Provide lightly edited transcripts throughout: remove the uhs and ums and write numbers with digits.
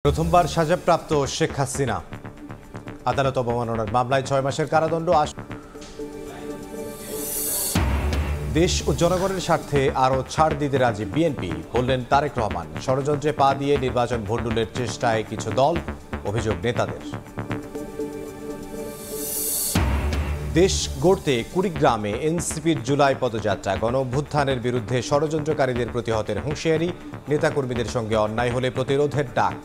প্রথমবার সাজাপ্রাপ্ত শেখ হাসিনা আদালত অবমাননার মামলায় 6 মাসের কারাদণ্ড। দেশ ও জনগণের স্বার্থে আরও ছাড় দিতে রাজি বিএনপি, বললেন তারেক রহমান। ষড়যন্ত্রে পা দিয়ে নির্বাচন ভণ্ডুলের চেষ্টায় কিছু দল, অভিযোগ নেতাদের। দেশ গড়তে কুড়িগ্রামে এনসিপির জুলাই পদযাত্রা, গণঅভ্যুত্থানের বিরুদ্ধে ষড়যন্ত্রকারীদের প্রতিহতের হুঁশিয়ারি, নেতাকর্মীদের সঙ্গে অন্যায় হলে প্রতিরোধের ডাক।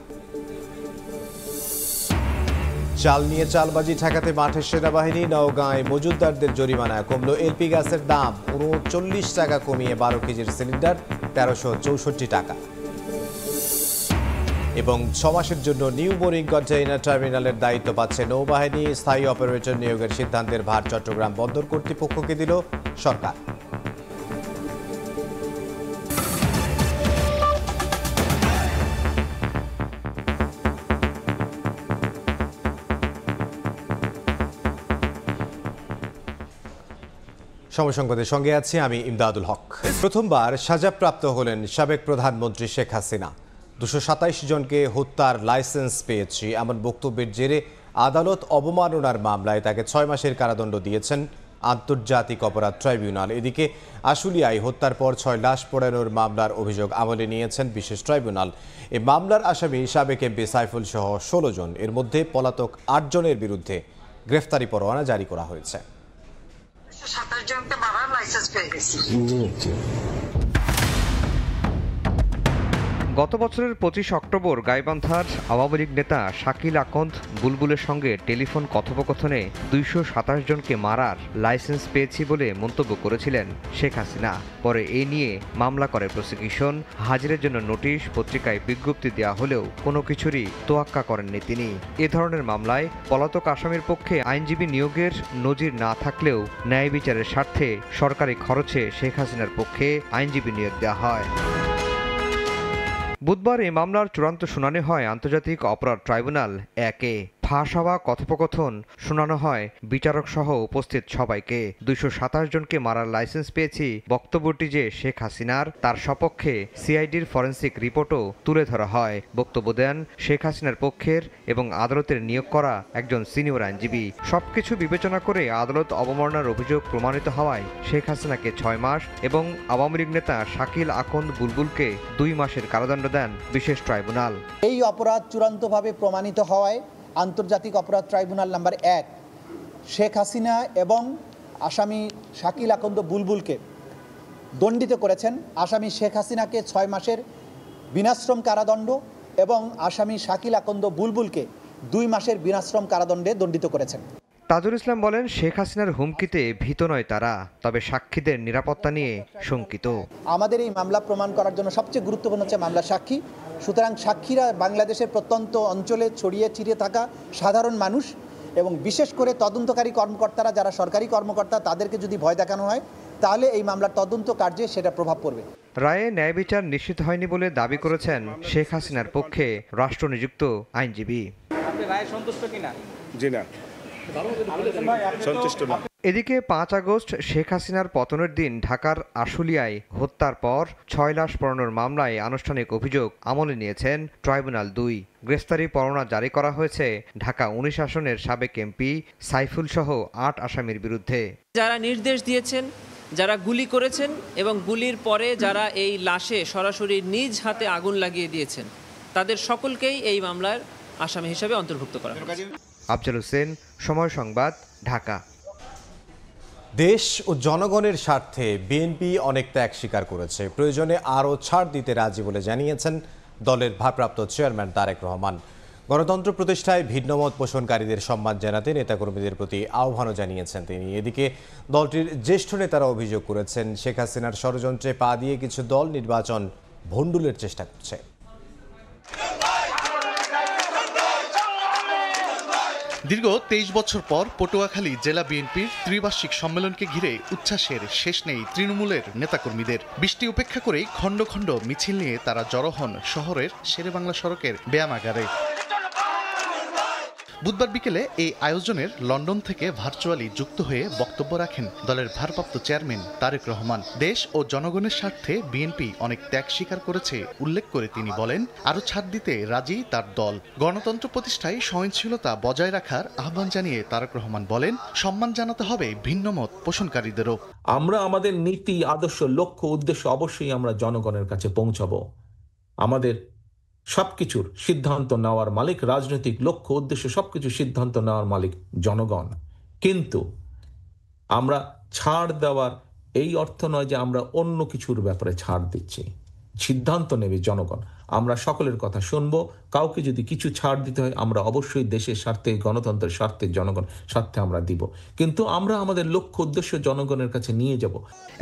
চাল নিয়ে চালবাজি ঠেকাতে মাঠে সেনাবাহিনী, নওগাঁয় মজুতদারদের জরিমানা, কমল এলপি গ্যাসের দাম 39 টাকা কমিয়ে 12 কেজির সিলিন্ডার 1364 টাকা। এবং 6 মাসের জন্য নিউ বোরিং কন্টেইনার টার্মিনালের দায়িত্ব পাচ্ছে নৌবাহিনী, স্থায়ী অপারেটর নিয়োগের সিদ্ধান্তের ভার চট্টগ্রাম বন্দর কর্তৃপক্ষকে দিল সরকার। সময় সংবাদের সঙ্গে আছি আমি ইমদাদুল হক। প্রথমবার সাজাপ্রাপ্ত হলেন সাবেক প্রধানমন্ত্রী শেখ হাসিনা। 227 জনকে হত্যার লাইসেন্স পেয়েছি এমন বক্তব্যের জেরে আদালত অবমাননার মামলায় তাকে 6 মাসের কারাদণ্ড দিয়েছেন আন্তর্জাতিক অপরাধ ট্রাইব্যুনাল। এদিকে আশুলিয়ায় হত্যার পর 6 লাশ পোড়ানোর মামলার অভিযোগ আমলে নিয়েছেন বিশেষ ট্রাইব্যুনাল। এই মামলার আসামি সাবেক এমপি সাইফুল সহ 16 জন, এর মধ্যে পলাতক 8 জনের বিরুদ্ধে গ্রেফতারি পরোয়ানা জারি করা হয়েছে। 27 জনকে মারার লাইসেন্স পেয়ে গেছি। গত বছরের 25 অক্টোবর গাইবান্ধার আওয়ামী লীগ নেতা শাকিল আকন্দ বুলবুলের সঙ্গে টেলিফোন কথোপকথনে 227 জনকে মারার লাইসেন্স পেয়েছি বলে মন্তব্য করেছিলেন শেখ হাসিনা। পরে এ নিয়ে মামলা করে প্রসিকিউশন। হাজিরের জন্য নোটিশ, পত্রিকায় বিজ্ঞপ্তি দেওয়া হলেও কোনো কিছুরই তোয়াক্কা করেননি তিনি। এ ধরনের মামলায় পলাতক আসামির পক্ষে আইনজীবী নিয়োগের নজির না থাকলেও ন্যায় বিচারের স্বার্থে সরকারি খরচে শেখ হাসিনার পক্ষে আইনজীবী নিয়োগ দেওয়া হয়। বুধবার এই মামলার চূড়ান্ত শুনানি হয় আন্তর্জাতিক অপরাধ ট্রাইব্যুনাল 1-এ। ফাঁস হওয়া কথোপকথন শোনানো হয় বিচারক সহ উপস্থিত সবাইকে। 227 জনকে মারার লাইসেন্স পেয়েছি বক্তব্যটি যে শেখ হাসিনার, তার সপক্ষে সিআইডির ফরেন্সিক রিপোর্টও তুলে ধরা হয়। বক্তব্য দেন শেখ হাসিনার পক্ষের এবং আদালতের নিয়োগ করা একজন সিনিয়র আইনজীবী। সবকিছু বিবেচনা করে আদালত অবমাননার অভিযোগ প্রমাণিত হওয়ায় শেখ হাসিনাকে 6 মাস এবং আওয়ামী লীগ নেতা শাকিল আকন্দ বুলবুলকে 2 মাসের কারাদণ্ড দেন বিশেষ ট্রাইব্যুনাল। এই অপরাধ চূড়ান্তভাবে প্রমাণিত হওয়ায় আন্তর্জাতিক অপরাধ ট্রাইব্যুনাল নাম্বার 1 শেখ হাসিনা এবং আসামি শাকিল আকন্দ বুলবুলকে দণ্ডিত করেছেন। আসামি শেখ হাসিনাকে 6 মাসের বিনাশ্রম কারাদণ্ড এবং আসামি শাকিল আকন্দ বুলবুলকে 2 মাসের বিনাশ্রম কারাদণ্ডে দণ্ডিত করেছেন। তাজুল ইসলাম বলেন, শেখ হাসিনার হুমকিতে ভীত নয় তারা, তবে সাক্ষীদের নিরাপত্তা নিয়ে শঙ্কিত। আমাদের এই মামলা প্রমাণ করার জন্য সবচেয়ে গুরুত্বপূর্ণ হচ্ছে মামলা সাক্ষী। সুতরাং সাক্ষীরা বাংলাদেশের প্রত্যন্ত অঞ্চলে ছড়িয়ে ছিটিয়ে থাকা সাধারণ মানুষ এবং বিশেষ করে তদন্তকারী কর্মকর্তারা, যারা সরকারি কর্মকর্তা, তাদেরকে যদি ভয় দেখানো হয় তাহলে এই মামলার তদন্ত কার্যে সেটা প্রভাব পড়বে। রায়ে ন্যায় বিচার নিশ্চিত হয়নি বলে দাবি করেছেন শেখ হাসিনার পক্ষে রাষ্ট্রনিযুক্ত আইনজীবী। আপনি রায়ে সন্তুষ্ট কিনা? জি না, সন্তুষ্ট না। এদিকে 5 আগস্ট শেখ হাসিনার পতনের দিন ঢাকার আশুলিয়ায় হত্যার পর 6 লাশ পোড়ানোর মামলায় আনুষ্ঠানিক অভিযোগ আমলে নিয়েছেন ট্রাইব্যুনাল 2। গ্রেফতারি পরোয়ানা জারি করা হয়েছে ঢাকা 19 আসনের সাবেক এমপি সাইফুল সহ 8 আসামির বিরুদ্ধে। যারা নির্দেশ দিয়েছেন, যারা গুলি করেছেন এবং গুলির পরে যারা এই লাশে সরাসরি নিজ হাতে আগুন লাগিয়ে দিয়েছেন, তাদের সকলকেই এই মামলার আসামি হিসেবে অন্তর্ভুক্ত করা হয়েছে। আফজাল হোসেন, সময় সংবাদ, ঢাকা। দেশ ও জনগণের স্বার্থে বিএনপি অনেক ত্যাগ স্বীকার করেছে, প্রয়োজনে আরও ছাড় দিতে রাজি বলে জানিয়েছেন দলের ভারপ্রাপ্ত চেয়ারম্যান তারেক রহমান। গণতন্ত্র প্রতিষ্ঠায় ভিন্নমত পোষণকারীদের সম্মান জানাতে নেতাকর্মীদের প্রতি আহ্বানও জানিয়েছেন তিনি। এদিকে দলটির জ্যেষ্ঠ নেতারা অভিযোগ করেছেন, শেখ হাসিনার ষড়যন্ত্রে পা দিয়ে কিছু দল নির্বাচন ভণ্ডুলের চেষ্টা করছে। দীর্ঘ 23 বছর পর পটুয়াখালী জেলা বিএনপির ত্রিবার্ষিক সম্মেলনকে ঘিরে উচ্ছ্বাসের শেষ নেই তৃণমূলের নেতাকর্মীদের। বৃষ্টি উপেক্ষা করেই খণ্ড খণ্ড মিছিল নিয়ে তারা জড়ো হন শহরের শেরেবাংলা সড়কের ব্যায়ামাগারে। বুধবার বিকেলে এই আয়োজনের লন্ডন থেকে ভার্চুয়ালি যুক্ত হয়ে বক্তব্য রাখেন দলের ভারপ্রাপ্ত চেয়ারম্যান তারেক রহমান। দেশ ও জনগণের স্বার্থে বিএনপি অনেক ত্যাগ স্বীকার করেছে উল্লেখ করে তিনি বলেন, আরও ছাড় দিতে রাজি তার দল। গণতন্ত্র প্রতিষ্ঠায় সহনশীলতা বজায় রাখার আহ্বান জানিয়ে তারেক রহমান বলেন, সম্মান জানাতে হবে ভিন্নমত পোষণকারীদেরও। আমরা আমাদের নীতি, আদর্শ, লক্ষ্য, উদ্দেশ্য অবশ্যই আমরা জনগণের কাছে পৌঁছাবো। আমাদের সবকিছুর সিদ্ধান্ত নেওয়ার মালিক, রাজনৈতিক লক্ষ্য উদ্দেশ্য সবকিছু সিদ্ধান্ত নেওয়ার মালিক জনগণ। কিন্তু আমরা ছাড় দেওয়ার এই অর্থ নয় যে আমরা অন্য কিছুর ব্যাপারে ছাড় দিচ্ছি। সিদ্ধান্ত নেবে জনগণ। আমরা সকলের কথা শুনবো। কাউকে যদি কিছু ছাড় দিতে হয় আমরা অবশ্যই দেশের স্বার্থে, গণতন্ত্রের স্বার্থে, জনগণ স্বার্থে আমরা দিব। কিন্তু আমরা আমাদের লক্ষ্য উদ্দেশ্য জনগণের কাছে নিয়ে যাব।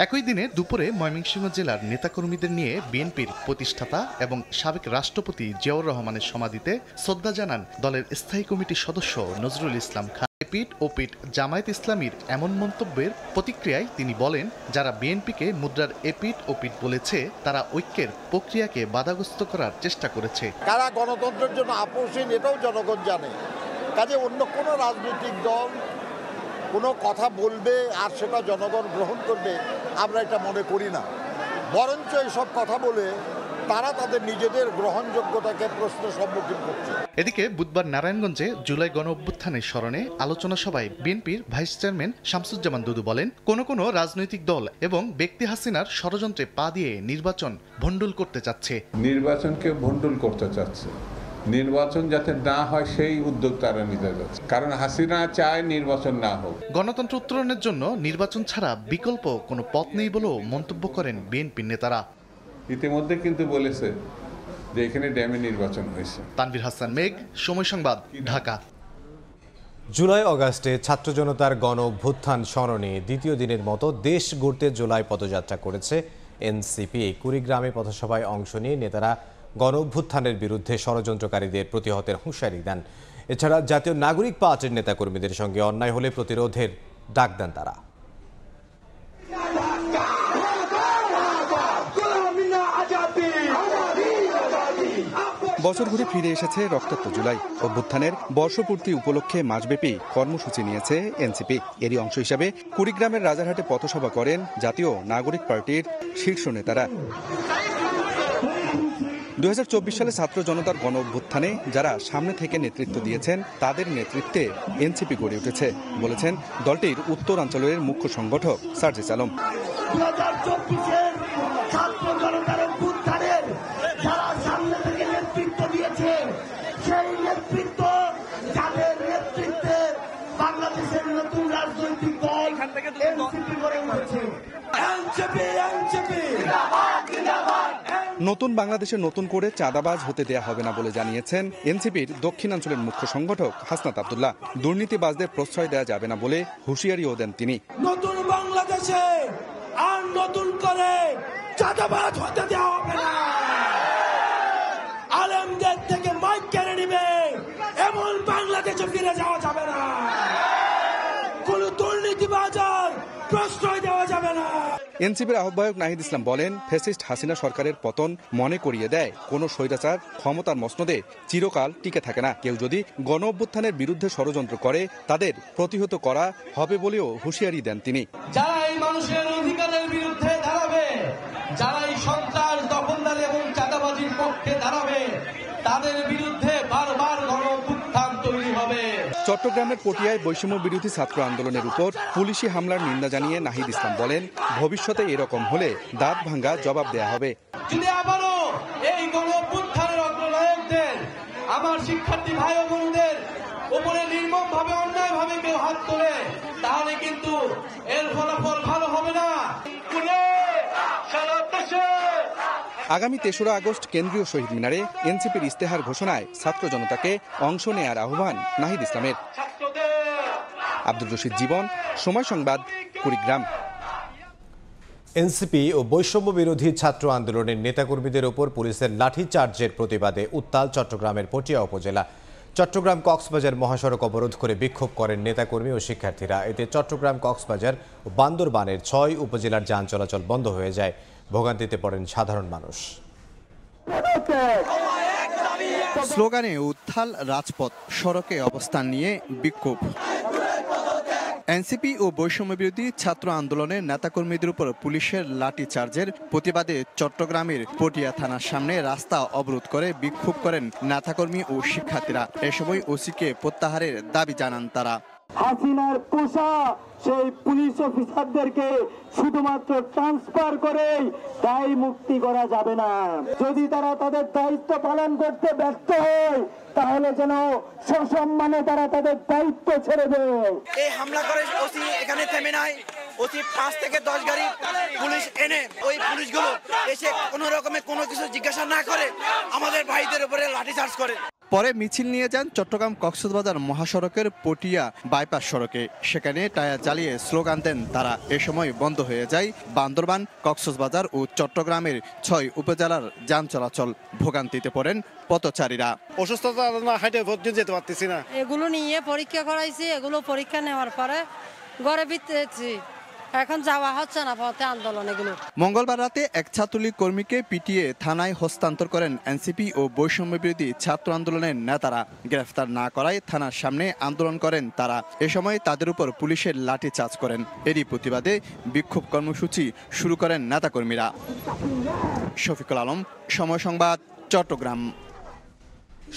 একই দিনে দুপুরে ময়মনসিংহ জেলার নেতাকর্মীদের নিয়ে বিএনপির প্রতিষ্ঠাতা এবং সাবেক রাষ্ট্রপতি জিয়াউর রহমানের সমাধিতে শ্রদ্ধা জানান দলের স্থায়ী কমিটির সদস্য নজরুল ইসলাম খান। এপিঠ ওপিঠ জামায়াত ইসলামীর এমন মন্তব্যের প্রতিক্রিয়ায় তিনি বলেন, যারা বিএনপিকে মুদ্রার এপিঠ ওপিঠ বলেছে তারা ঐক্যের প্রক্রিয়াকে বাধাগ্রস্ত করার চেষ্টা করেছে। কারা গণতন্ত্রের জন্য আপোষহীন এটাও জনগণ জানে। কাজে অন্য কোনো রাজনৈতিক দল কোনো কথা বলবে আর সেটা জনগণ গ্রহণ করবে আমরা এটা মনে করি না। বরঞ্চ এইসব কথা বলে তারা তাদের নিজেদের গ্রহণযোগ্যতাকে প্রশ্নের সম্মুখীন করছে। এদিকে বুধবার নারায়ণগঞ্জে জুলাই গণ অভ্যুত্থানের স্মরণে আলোচনা সভায় বিএনপির ভাইস চেয়ারম্যান শামসুজ্জামান দুদু বলেন, কোনো রাজনৈতিক দল এবং ব্যক্তি হাসিনার ষড়যন্ত্রে পা দিয়ে নির্বাচন ভণ্ডুল করতে চাচ্ছে। নির্বাচনকে ভণ্ডুল করতে চাচ্ছে। নির্বাচন যাতে না হয় সেই উদ্যোগ তারা নিতে যাচ্ছে, কারণ হাসিনা চায় নির্বাচন না হোক। গণতন্ত্র উত্তরণের জন্য নির্বাচন ছাড়া বিকল্প কোনো পথ নেই বলেও মন্তব্য করেন বিএনপির নেতারা। ইতিমধ্যে কিন্তু বলেছে যে এখানে ড্যামে নির্বাচন হয়েছে। তানভীর হাসান মেঘ, সময় সংবাদ, ঢাকা। জুলাই অগাস্টে ছাত্র জনতার গণ অভ্যুত্থান স্মরণে দ্বিতীয় দিনের মতো দেশ গড়তে জুলাই পদযাত্রা করেছে এনসিপি। কুড়িগ্রামে পথসভায় অংশ নিয়ে নেতারা গণ অভ্যুত্থানের বিরুদ্ধে ষড়যন্ত্রকারীদের প্রতিহতের হুঁশিয়ারি দেন। এছাড়া জাতীয় নাগরিক পার্টির নেতাকর্মীদের সঙ্গে অন্যায় হলে প্রতিরোধের ডাক দেন তারা। বছর ঘুরে ফিরে এসেছে রক্তাক্ত জুলাই। অভ্যুত্থানের বর্ষপূর্তি উপলক্ষে মাসব্যাপী কর্মসূচি নিয়েছে এনসিপি। এরই অংশ হিসাবে কুড়িগ্রামের রাজারহাটে পথসভা করেন জাতীয় নাগরিক পার্টির শীর্ষ নেতারা। 2024 সালে ছাত্র জনতার গণ অভ্যুত্থানে যারা সামনে থেকে নেতৃত্ব দিয়েছেন তাদের নেতৃত্বে এনসিপি গড়ে উঠেছে বলেছেন দলটির উত্তরাঞ্চলের মুখ্য সংগঠক সার্জিস আলম। নতুন বাংলাদেশে নতুন করে চাঁদাবাজ হতে দেয়া হবে না বলে জানিয়েছেন এনসিপির দক্ষিণাঞ্চলের মুখ্য সংগঠক হাসনাত আব্দুল্লাহ। দুর্নীতিবাজদের প্রশ্রয় দেওয়া যাবে না বলে হুঁশিয়ারিও দেন তিনি। নতুন বাংলাদেশে আর নতুন করে চাঁদাবাজ হতে দেওয়া হবে না। আলেমদের থেকে মাইক কেড়ে নিবে এমন বাংলাদেশে ফিরে যাওয়া যাবে না। কোন দুর্নীতিবাজার প্রশ্রয় দেওয়া যাবে না। এনসিপির আহ্বায়ক নাহিদ ইসলাম বলেন, ফ্যাসিস্ট হাসিনা সরকারের পতন মনে করিয়ে দেয় কোনো স্বৈরাচার ক্ষমতার মসনদে চিরকাল টিকে থাকে না। কেউ যদি গণ অভ্যুত্থানের বিরুদ্ধে ষড়যন্ত্র করে তাদের প্রতিহত করা হবে বলেও হুঁশিয়ারি দেন তিনি। যারা এই মানুষের অধিকারের বিরুদ্ধে দাঁড়াবে, যারা এই সন্ত্রাস, দখলদারি এবং চাঁদাবাজির পক্ষে দাঁড়াবে, তাদের বিরুদ্ধে বারবার গণ অভ্যুত্থান তৈরি হবে। চট্টগ্রামের পটিয়ায় বৈষম্য বিরোধী ছাত্র আন্দোলনের উপর পুলিশি হামলার নিন্দা জানিয়ে নাহিদ ইসলাম বলেন, ভবিষ্যতে এরকম হলে দাঁত ভাঙ্গা জবাব দেয়া হবে। যদি আবারও এই গণ অভ্যুত্থানের অগ্রনায়কদের, আমার শিক্ষার্থী ভাই ও বোনদের উপরে নির্মমভাবে অন্যায়ভাবে কেউ হাত তোলে, তাহলে কিন্তু এর ফলাফল ভালো হবে না। আগামী 3রা আগস্ট কেন্দ্রীয় শহীদ মিনারে এনসিপির ইস্তেহার ঘোষণায় ছাত্র জনতাকে অংশ নেয়ার আহ্বান নাহিদ ইসলামের। আব্দুর রশিদ জীবন, সময় সংবাদ, কুড়িগ্রাম। এনসিপি ও বৈষম্য বিরোধী ছাত্র আন্দোলনের নেতাকর্মীদের ওপর পুলিশের লাঠিচার্জের প্রতিবাদে উত্তাল চট্টগ্রামের পটিয়া উপজেলা। চট্টগ্রাম কক্সবাজার মহাসড়ক অবরোধ করে বিক্ষোভ করেন নেতাকর্মী ও শিক্ষার্থীরা। এতে চট্টগ্রাম, কক্সবাজার ও বান্দরবানের 6 উপজেলার যান চলাচল বন্ধ হয়ে যায়। ভোগান্তিতে পড়েন সাধারণ মানুষ। স্লোগানে উত্তাল রাজপথ, সড়কে অবস্থান নিয়ে বিক্ষোভ। এনসিপি ও বৈষম্য বিরোধী ছাত্র আন্দোলনের নেতাকর্মীদের উপর পুলিশের লাঠিচার্জের প্রতিবাদে চট্টগ্রামের পটিয়া থানার সামনে রাস্তা অবরোধ করে বিক্ষোভ করেন নেতাকর্মী ও শিক্ষার্থীরা। এ সময় ওসিকে প্রত্যাহারের দাবি জানান তারা। হাসিনার পোষা সেই পুলিশ অফিসারদেরকে শুধুমাত্র ট্রান্সফার করেই দায় মুক্তি করা যাবে না। যদি তারা তাদের দায়িত্ব পালন করতে ব্যর্থ হয় তাহলে যেন সসম্মানে তারা তাদের দায়িত্ব ছেড়ে দেয়। এই হামলা করে ওসি এখানে থেমে নাই, ওসি 5 থেকে 10 গাড়ি পুলিশ এনে ওই পুলিশগুলো এসে কোনো রকমে কোনো কিছু জিজ্ঞাসা না করে আমাদের ভাইদের উপরে লাঠিচার্জ করে। পরে মিছিল নিয়ে যান চট্টগ্রাম কক্সবাজার মহাসড়কের পটিয়া বাইপাস সড়কে। সেখানে টায়ার জ্বালিয়ে স্লোগান দেন তারা। এ সময় বন্ধ হয়ে যায় বান্দরবান, কক্সবাজার ও চট্টগ্রামের 6 উপজেলার যান চলাচল। ভোগান্তিতে পড়েন পথচারীরা। অসুস্থতা হাইটে যেতে পারতেছি না। এগুলো নিয়ে পরীক্ষা করাইছি, এগুলো পরীক্ষা নেওয়ার পরে ঘরে ফিরতেছি। এখন যাওয়া হচ্ছে না পথে আন্দোলন এগুলো। মঙ্গলবার রাতে এক ছাত্রলীগ কর্মীকে পিটিয়ে থানায় হস্তান্তর করেন এনসিপি ও বৈষম্য বিরোধী ছাত্র আন্দোলনের নেতারা। গ্রেফতার না করায় থানার সামনে আন্দোলন করেন তারা। এ সময় তাদের উপর পুলিশের লাঠিচার্জ করেন। এরই প্রতিবাদে বিক্ষোভ কর্মসূচি শুরু করেন নেতাকর্মীরা। শফিকুল আলম, সময় সংবাদ, চট্টগ্রাম।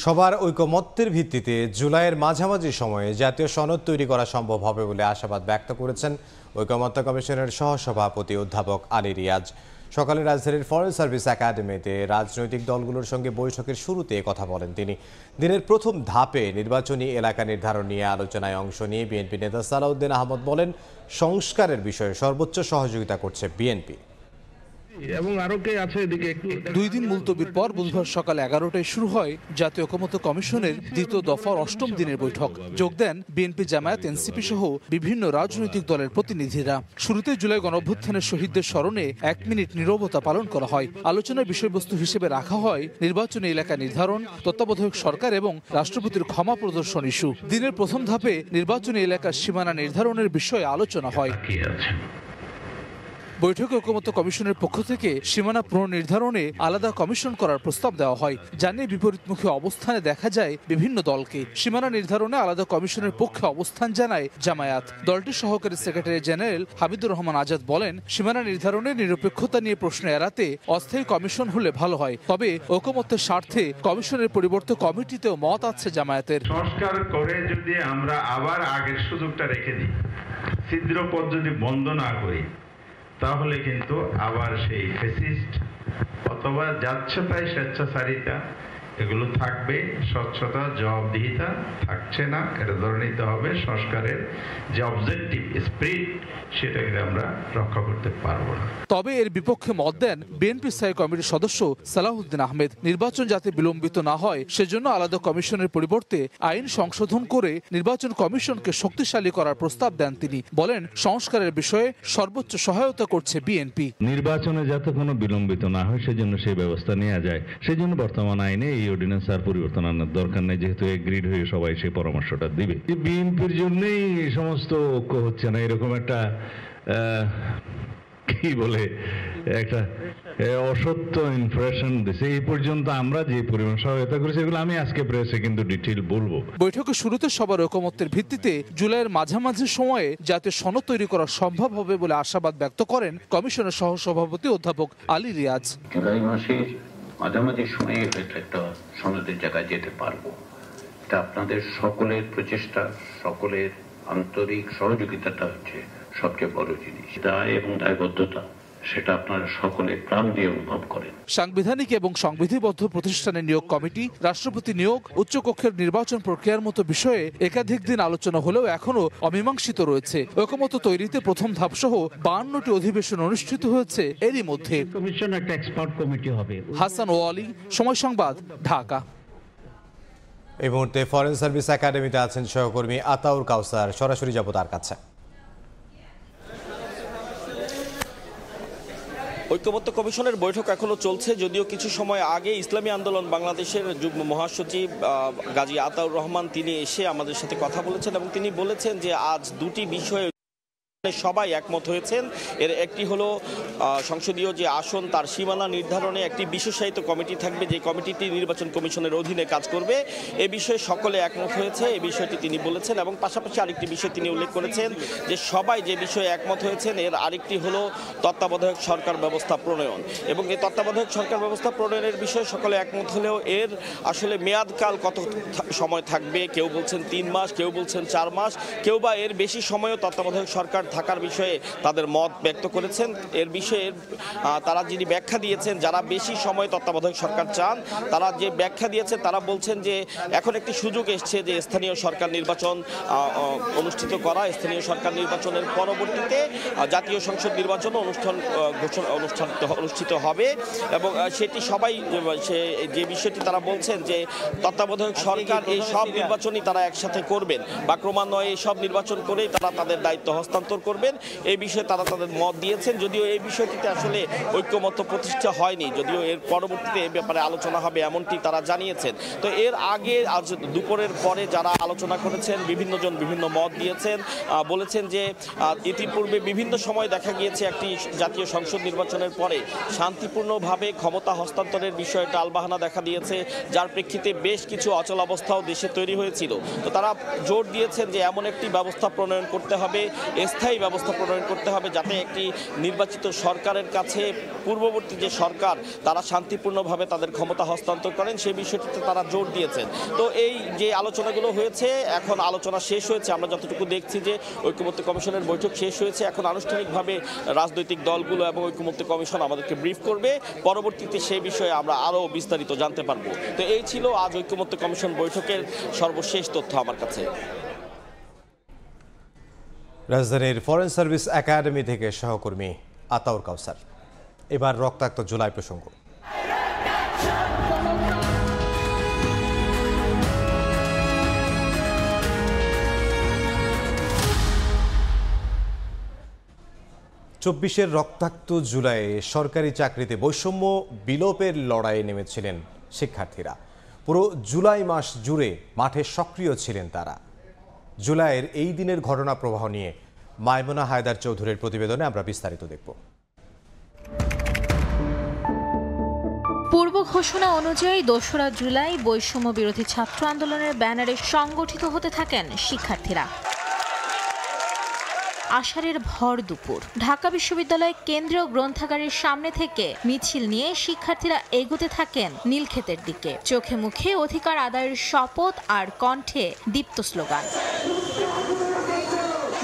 সবার ঐকমত্যের ভিত্তিতে জুলাইয়ের মাঝামাঝি সময়ে জাতীয় সনদ তৈরি করা সম্ভব হবে বলে আশাবাদ ব্যক্ত করেছেন ঐকমত্য কমিশনের সহসভাপতি অধ্যাপক আলী রিয়াজ। সকালে রাজধানীর ফরেন সার্ভিস একাডেমিতে রাজনৈতিক দলগুলোর সঙ্গে বৈঠকের শুরুতে কথা বলেন তিনি। দিনের প্রথম ধাপে নির্বাচনী এলাকা নির্ধারণ নিয়ে আলোচনায় অংশ নিয়ে বিএনপি নেতা সালাউদ্দিন আহমদ বলেন, সংস্কারের বিষয়ে সর্বোচ্চ সহযোগিতা করছে বিএনপি। এবং আরো কে আছে এদিকে। 2 দিন মুলতবির পর বুধবার সকাল 11টায় শুরু হয় জাতীয় ঐকমত্য কমিশনের দ্বিতীয় দফার 8ম দিনের বৈঠক। যোগ দেন বিএনপি, জামায়াত, এনসিপি সহ বিভিন্ন রাজনৈতিক দলের প্রতিনিধিরা। শুরুতে জুলাই গণঅভ্যুত্থানের শহীদদের স্মরণে 1 মিনিট নীরবতা পালন করা হয়। আলোচনার বিষয়বস্তু হিসেবে রাখা হয় নির্বাচনী এলাকা নির্ধারণ, তত্ত্বাবধায়ক সরকার এবং রাষ্ট্রপতির ক্ষমা প্রদর্শন ইস্যু। দিনের প্রথম ধাপে নির্বাচনী এলাকার সীমানা নির্ধারণের বিষয়ে আলোচনা হয়। বৈঠকে ঐকমত্য কমিশনের পক্ষ থেকে সীমানা পুনর্নির্ধারণে আলাদা কমিশন করার প্রস্তাব দেওয়া হয়। জানিয়ে বিপরীতমুখী অবস্থানে দেখা যায় বিভিন্ন দলকে। সীমানা নির্ধারণে আলাদা কমিশনের পক্ষে অবস্থান জানায় জামায়াত। দলটির সহকারী সেক্রেটারি জেনারেল হামিদুর রহমান আজাদ বলেন, সীমানা নির্ধারণে নিরপেক্ষতা নিয়ে প্রশ্ন এড়াতে অস্থায়ী কমিশন হলে ভালো হয়। তবে ঐকমত্যের স্বার্থে কমিশনের পরিবর্তে কমিটিতেও মত আছে জামায়াতের। সংস্কার করে যদি আমরা আবার আগের সুযোগটা রেখে দিই, ছিদ্র পথ যদি বন্ধ না করি, তাহলে কিন্তু আবার সেই ফ্যাসিস্ট অথবা যাচ্ছেতাই স্বেচ্ছাচারিতা এগুলো থাকবে। স্বচ্ছতা, জবাবদিহিতা থাকছে না। এটা ধরে নিতে হবে সংস্কারের যে অবজেক্টিভ স্পিরিট, সেটাকে আমরা রক্ষা করতে পারবো না। তবে এর বিপক্ষে মত দেন বিএনপি স্থায়ী কমিটির সদস্য সালাউদ্দিন আহমেদ। নির্বাচন যাতে বিলম্বিত না হয় সেজন্য আলাদা কমিশনের পরিবর্তে আইন সংশোধন করে নির্বাচন কমিশনকে শক্তিশালী করার প্রস্তাব দেন তিনি। বলেন, সংস্কারের বিষয়ে সর্বোচ্চ সহায়তা করছে বিএনপি। নির্বাচনে যাতে কোনো বিলম্বিত না হয় সেজন্য সেই ব্যবস্থা নেওয়া যায়। সেজন্য বর্তমান আইনে এই অর্ডিন্যান্স আর পরিবর্তন আনার দরকার নেই, যেহেতু এগ্রিড হয়ে সবাই সেই পরামর্শটা দিবে। বিএনপির জন্যই সমস্ত ঐক্য হচ্ছে না, এরকম একটা কি বলে একটা অসত্য ইমপ্রেশন দিচ্ছে। এই পর্যন্ত আমরা যে পরিমাণ সহায়তা করেছি এগুলো আমি আজকে প্রেসে কিন্তু ডিটেইল বলবো। বৈঠকের শুরুতে সবার ঐকমত্যের ভিত্তিতে জুলাইয়ের মাঝামাঝি সময়ে জাতীয় সনদ তৈরি করা সম্ভব হবে বলে আশাবাদ ব্যক্ত করেন কমিশনের সহসভাপতি অধ্যাপক আলী রিয়াজ। জুলাই মাসের মাঝামাঝি সময়ে হয়তো একটা সনদের জায়গায় যেতে পারবো। এটা আপনাদের সকলের প্রচেষ্টা, সকলের আন্তরিক সহযোগিতাটা হচ্ছে সবচেয়ে বড় জিনিস। দায় এবং দায়বদ্ধতা সেটা আপনারা সকলে প্রাণ দিয়ে অনুভব করেন। সাংবিধানিক এবং সংবিধিবদ্ধ প্রতিষ্ঠানের নিয়োগ কমিটি, রাষ্ট্রপতি নিয়োগ, উচ্চকক্ষের নির্বাচন প্রক্রিয়ার মতো বিষয়ে একাধিক দিন আলোচনা হলেও এখনো অমীমাংসিত রয়েছে। ঐকমত্য তৈরিতে প্রথম ধাপ সহ 52টি অধিবেশন অনুষ্ঠিত হয়েছে এরই মধ্যে। কমিশন একটা এক্সপার্ট কমিটি হবে। হাসান ওয়ালি, সময় সংবাদ, ঢাকা। এই মুহূর্তে ফরেন সার্ভিস একাডেমিতে আছেন সহকর্মী আতাউর কাউসার। সরাসরি যাব তার কাছে। ঐক্যমত্য কমিশনের বৈঠক এখনো চলছে, যদিও কিছু সময় আগে ইসলামী আন্দোলন বাংলাদেশের যুগ্ম মহাসচিব গাজী আতাউর রহমান তিনি এসে আমাদের সাথে কথা বলেছেন এবং তিনি বলেছেন যে আজ 2টি বিষয়ে সবাই একমত হয়েছেন। এর একটি হলো সংসদীয় যে আসন তার সীমানা নির্ধারণে একটি বিশেষায়িত কমিটি থাকবে, যে কমিটিটি নির্বাচন কমিশনের অধীনে কাজ করবে। এ বিষয়ে সকলে একমত হয়েছে, এই বিষয়টি তিনি বলেছেন। এবং পাশাপাশি আরেকটি বিষয় তিনি উল্লেখ করেছেন যে সবাই যে বিষয়ে একমত হয়েছেন এর আরেকটি হলো তত্ত্বাবধায়ক সরকার ব্যবস্থা প্রণয়ন। এবং এই তত্ত্বাবধায়ক সরকার ব্যবস্থা প্রণয়নের বিষয়ে সকলে একমত হলেও এর আসলে মেয়াদকাল কত সময় থাকবে, কেউ বলছেন 3 মাস, কেউ বলছেন 4 মাস, কেউ বা এর বেশি সময়ও তত্ত্বাবধায়ক সরকার থাকার বিষয়ে তাদের মত ব্যক্ত করেছেন। এর বিষয়ে তারা যিনি ব্যাখ্যা দিয়েছেন, যারা বেশি সময় তত্ত্বাবধায়ক সরকার চান তারা যে ব্যাখ্যা দিয়েছেন তারা বলছেন যে এখন একটি সুযোগ এসছে যে স্থানীয় সরকার নির্বাচন অনুষ্ঠিত করা, স্থানীয় সরকার নির্বাচনের পরবর্তীতে জাতীয় সংসদ নির্বাচন অনুষ্ঠিত হবে। এবং সেটি সবাই যে বিষয়টি তারা বলছেন যে তত্ত্বাবধায়ক সরকার এই সব নির্বাচনই তারা একসাথে করবেন বা ক্রমান্বয়ে এই সব নির্বাচন করেই তারা তাদের দায়িত্ব হস্তান্তর করবেন, এই বিষয়ে তারা তাদের মত দিয়েছেন। যদিও এই বিষয়টিতে আসলে ঐক্যমত্য প্রতিষ্ঠা হয়নি, যদিও এর পরবর্তীতে এ ব্যাপারে আলোচনা হবে এমনটি তারা জানিয়েছেন। তো এর আগে আজ দুপুরের পরে যারা আলোচনা করেছেন বিভিন্নজন বিভিন্ন মত দিয়েছেন, বলেছেন যে ইতিপূর্বে বিভিন্ন সময় দেখা গিয়েছে একটি জাতীয় সংসদ নির্বাচনের পরে শান্তিপূর্ণভাবে ক্ষমতা হস্তান্তরের বিষয়ে টালবাহানা দেখা দিয়েছে, যার প্রেক্ষিতে বেশ কিছু অচলাবস্থাও দেশে তৈরি হয়েছিল। তো তারা জোর দিয়েছেন যে এমন একটি ব্যবস্থা প্রণয়ন করতে হবে, স্থায়ী ব্যবস্থা প্রণয়ন করতে হবে যাতে একটি নির্বাচিত সরকারের কাছে পূর্ববর্তী যে সরকার তারা শান্তিপূর্ণভাবে তাদের ক্ষমতা হস্তান্তর করেন, সেই বিষয়টিতে তারা জোর দিয়েছেন। তো এই যে আলোচনাগুলো হয়েছে, এখন আলোচনা শেষ হয়েছে, আমরা যতটুকু দেখছি যে ঐক্যমত্য কমিশনের বৈঠক শেষ হয়েছে। এখন আনুষ্ঠানিকভাবে রাজনৈতিক দলগুলো এবং ঐক্যমত্য কমিশন আমাদেরকে ব্রিফ করবে, পরবর্তীতে সেই বিষয়ে আমরা আরও বিস্তারিত জানতে পারবো। তো এই ছিল আজ ঐক্যমত্য কমিশন বৈঠকের সর্বশেষ তথ্য আমার কাছে। রাজধানীর ফরেন সার্ভিস একাডেমি থেকে সহকর্মী আতাউর কাউসার। এবার রক্তাক্ত জুলাই প্রসঙ্গ। চব্বিশের রক্তাক্ত জুলাইয়ে সরকারি চাকরিতে বৈষম্য বিলোপের লড়াইয়ে নেমেছিলেন শিক্ষার্থীরা। পুরো জুলাই মাস জুড়ে মাঠে সক্রিয় ছিলেন তারা। জুলাইয়ের এই দিনের ঘটনা প্রবাহ নিয়ে মাইমুনা হায়দার চৌধুরীর প্রতিবেদনে আমরা বিস্তারিত দেখব। পূর্ব ঘোষণা অনুযায়ী ২রা জুলাই বৈষম্য বিরোধী ছাত্র আন্দোলনের ব্যানারে সংগঠিত হতে থাকেন শিক্ষার্থীরা। আষাঢ়ের ভর দুপুর ঢাকা বিশ্ববিদ্যালয় কেন্দ্রীয় গ্রন্থাগারের সামনে থেকে মিছিল নিয়ে শিক্ষার্থীরা এগোতে থাকেন নীলক্ষেতের দিকে। চোখে মুখে অধিকার আদায়ের শপথ আর কণ্ঠে দীপ্ত স্লোগান।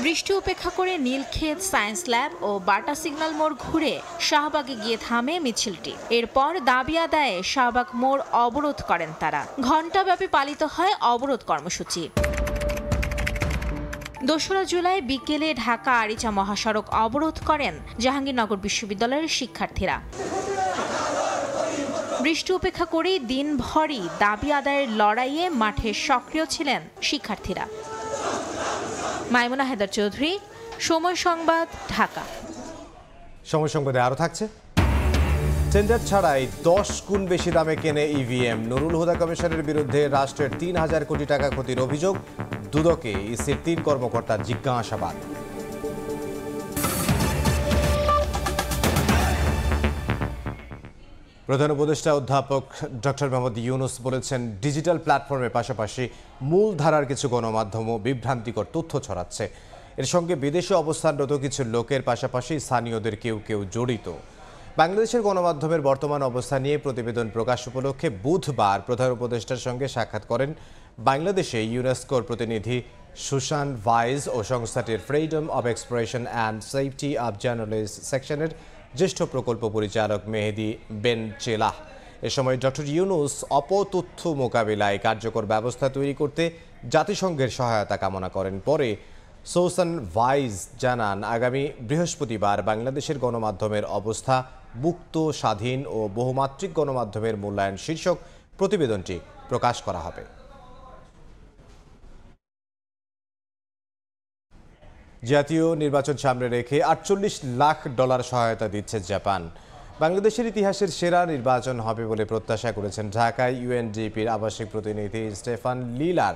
বৃষ্টি উপেক্ষা করে নীলক্ষেত, সায়েন্স ল্যাব ও বাটা সিগন্যাল মোড় ঘুরে শাহবাগে গিয়ে থামে মিছিলটি। এরপর দাবি আদায়ে শাহবাগ মোড় অবরোধ করেন তারা। ঘণ্টাব্যাপী পালিত হয় অবরোধ কর্মসূচি। ২রা জুলাই বিকেলে ঢাকা আরিচা মহাসড়ক অবরোধ করেন জাহাঙ্গীরনগর বিশ্ববিদ্যালয়ের শিক্ষার্থীরা। বৃষ্টি উপেক্ষা করেই দিনভরই দাবি আদায়ের লড়াইয়ে মাঠে সক্রিয় ছিলেন শিক্ষার্থীরা। মাইমুনা হায়দার চৌধুরী, সময় সংবাদ, ঢাকা। সময় সংবাদে আরও থাকছে। টেন্ডার ছাড়াই 10 গুণ বেশি দামে কেনে ইভিএম। নুরুল হুদা কমিশনের বিরুদ্ধে রাষ্ট্রের 3000 কোটি টাকা ক্ষতির অভিযোগ। দুদকে ইসির 3 কর্মকর্তার জিজ্ঞাসাবাদ। প্রধান উপদেষ্টা অধ্যাপক ডক্টর মোহাম্মদ ইউনুস বলেছেন, ডিজিটাল প্ল্যাটফর্মের পাশাপাশি মূলধারার কিছু গণমাধ্যমও বিভ্রান্তিকর তথ্য ছড়াচ্ছে। এর সঙ্গে বিদেশে অবস্থানরত কিছু লোকের পাশাপাশি স্থানীয়দের কেউ কেউ জড়িত। বাংলাদেশের গণমাধ্যমের বর্তমান অবস্থা নিয়ে প্রতিবেদন প্রকাশ উপলক্ষে বুধবার প্রধান উপদেষ্টার সঙ্গে সাক্ষাৎ করেন বাংলাদেশে ইউনেস্কোর প্রতিনিধি সুশান ভাইজ ও সংস্থাটির freedom of expression and safety of journalist সেকশনের জ্যেষ্ঠ প্রকল্প পরিচালক মেহেদি বেন চেলাহ। এ সময় ডক্টর ইউনুস অপতথ্য মোকাবিলায় কার্যকর ব্যবস্থা তৈরি করতে জাতিসংঘের সহায়তা কামনা করেন। পরে সুশান ভাইজ জানান, আগামী বৃহস্পতিবার বাংলাদেশের গণমাধ্যমের অবস্থা, মুক্ত, স্বাধীন ও বহুমাত্রিক গণমাধ্যমের মূল্যায়ন শীর্ষক প্রতিবেদনটি প্রকাশ করা হবে। জাতীয় নির্বাচন সামনে রেখে $48 লাখ সহায়তা দিচ্ছে জাপান। বাংলাদেশের ইতিহাসের সেরা নির্বাচন হবে বলে প্রত্যাশা করেছেন ঢাকায় ইউএনডিপির আবাসিক প্রতিনিধি স্টেফান লিলার।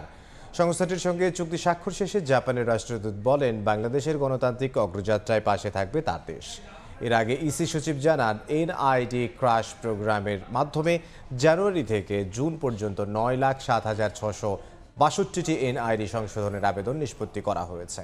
সংস্থাটির সঙ্গে চুক্তি স্বাক্ষর শেষে জাপানের রাষ্ট্রদূত বলেন, বাংলাদেশের গণতান্ত্রিক অগ্রযাত্রায় পাশে থাকবে তার দেশ। এর আগে ইসি সচিব জানান, এনআইডি ক্রাশ প্রোগ্রামের মাধ্যমে জানুয়ারি থেকে জুন পর্যন্ত 9,07,662টি এনআইডি সংশোধনের আবেদন নিষ্পত্তি করা হয়েছে।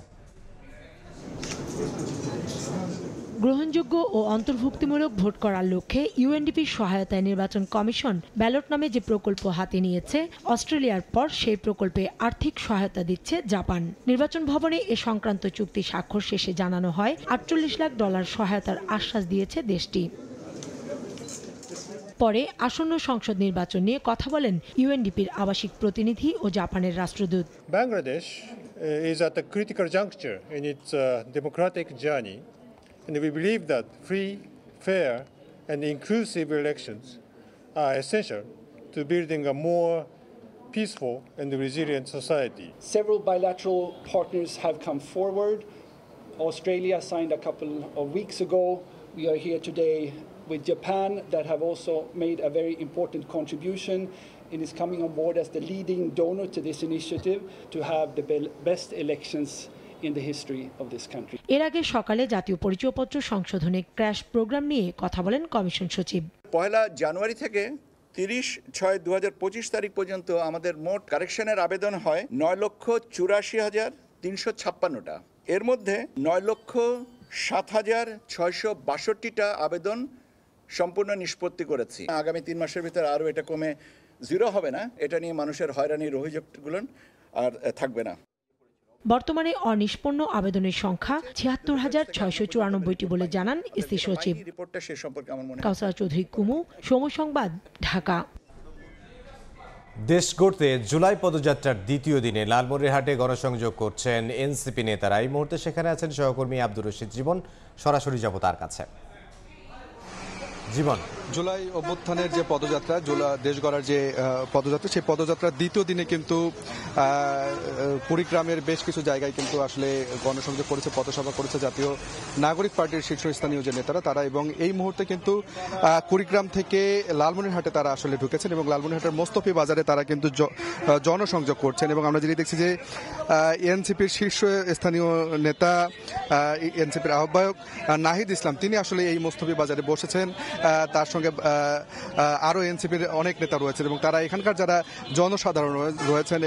গ্রহণযোগ্য ও অন্তর্ভুক্তিমূলক ভোট করার লক্ষ্যে ইউএনডিপির সহায়তায় নির্বাচন কমিশন ব্যালট নামে যে প্রকল্প হাতে নিয়েছে, অস্ট্রেলিয়ার পর সেই প্রকল্পে আর্থিক সহায়তা দিচ্ছে জাপান। নির্বাচন ভবনে এ সংক্রান্ত চুক্তি স্বাক্ষর শেষে জানানো হয়, $48 লাখ সহায়তার আশ্বাস দিয়েছে দেশটি। পরে আসন্ন সংসদ নির্বাচন নিয়ে কথা বলেন ইউএনডিপির আবাসিক প্রতিনিধি ও জাপানের রাষ্ট্রদূত। Bangladesh is at a critical juncture in its democratic journey. And we believe that free, fair, and inclusive elections are essential to building a more peaceful and resilient society. Several bilateral partners have come forward. Australia signed a couple of weeks ago. We are here today with Japan that have also made a very important contribution and is coming on board as the leading donor to this initiative to have the best elections in the history of this country. এর আগে সকালে জাতীয় পরিচয়পত্র সংশোধনে crash programme নিয়ে কথা বলেন commission সচিব। 1 জানুয়ারি থেকে 30/6/2025 তারিখ পর্যন্ত আমাদের মোট কারেকশনের আবেদন হয় 9,84,356টা। এর মধ্যে 9,07,662টা আবেদন সম্পূর্ণ নিষ্পত্তি করেছি। আগামী 3 মাসের ভিতরে আরও এটা কমে 0 হবে না। এটা নিয়ে মানুষের হয়রানির অভিযোগগুলো আর থাকবে না। বর্তমানে অনিষ্পন্ন আবেদনের সংখ্যা ৭৬,৬৯৪টি বলে জানান ইসি সচিব। কাউসার চৌধুরী কুমু, সময় সংবাদ, ঢাকা। দেশ গড়তে জুলাই পদযাত্রার দ্বিতীয় দিনে লালমনিরহাটে গণসংযোগ করছেন এনসিপি নেতারা। এই মুহূর্তে সেখানে আছেন সহকর্মী আব্দুর রশিদ জীবন। সরাসরি যাব তার কাছে। জীবন, জুলাই অভ্যুত্থানের যে পদযাত্রা, দেশ গড়ার যে পদযাত্রা, সেই পদযাত্রার দ্বিতীয় দিনে কিন্তু কুড়িগ্রামের বেশ কিছু জায়গায় কিন্তু আসলে গণসংযোগ করেছে, পথসভা করেছে জাতীয় নাগরিক পার্টির শীর্ষস্থানীয় যে নেতারা তারা। এবং এই মুহূর্তে কিন্তু কুড়িগ্রাম থেকে লালমনিরহাটে তারা আসলে ঢুকেছেন এবং লালমনিরহাটের মোস্তফি বাজারে তারা কিন্তু জনসংযোগ করছেন। এবং আমরা যদি দেখছি যে এনসিপির শীর্ষস্থানীয় নেতা, এনসিপির আহ্বায়ক নাহিদ ইসলাম, তিনি আসলে এই মোস্তফি বাজারে বসেছেন। তার সঙ্গে আরও এনসিপির অনেক নেতা রয়েছেন এবং তারা এখানকার যারা জনসাধারণ রয়েছেন,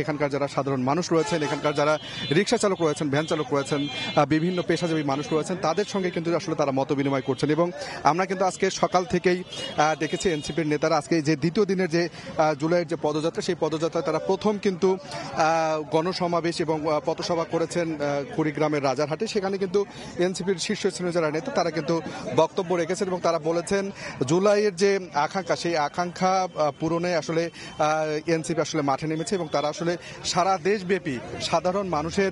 এখানকার যারা সাধারণ মানুষ রয়েছেন, এখানকার যারা রিক্সা চালক রয়েছেন, ভ্যান চালক রয়েছেন, বিভিন্ন পেশাজীবী মানুষ রয়েছেন, তাদের সঙ্গে কিন্তু আসলে তারা মত বিনিময় করছেন। এবং আমরা কিন্তু আজকে সকাল থেকেই দেখেছি এনসিপির নেতারা আজকে যে দ্বিতীয় দিনের যে জুলাইয়ের যে পদযাত্রা, সেই পদযাত্রায় তারা প্রথম কিন্তু গণসমাবেশ এবং পথসভা করেছেন কুড়িগ্রামের রাজারহাটে। সেখানে কিন্তু এনসিপির শীর্ষস্থানীয় যারা নেতা তারা কিন্তু বক্তব্য রেখেছেন এবং তারা বলেছেন জুলাইয়ের যে আকাঙ্ক্ষা, সেই আকাঙ্ক্ষা পূরণে আসলে এনসিপি আসলে মাঠে নেমেছে এবং তারা আসলে সারা দেশব্যাপী সাধারণ মানুষের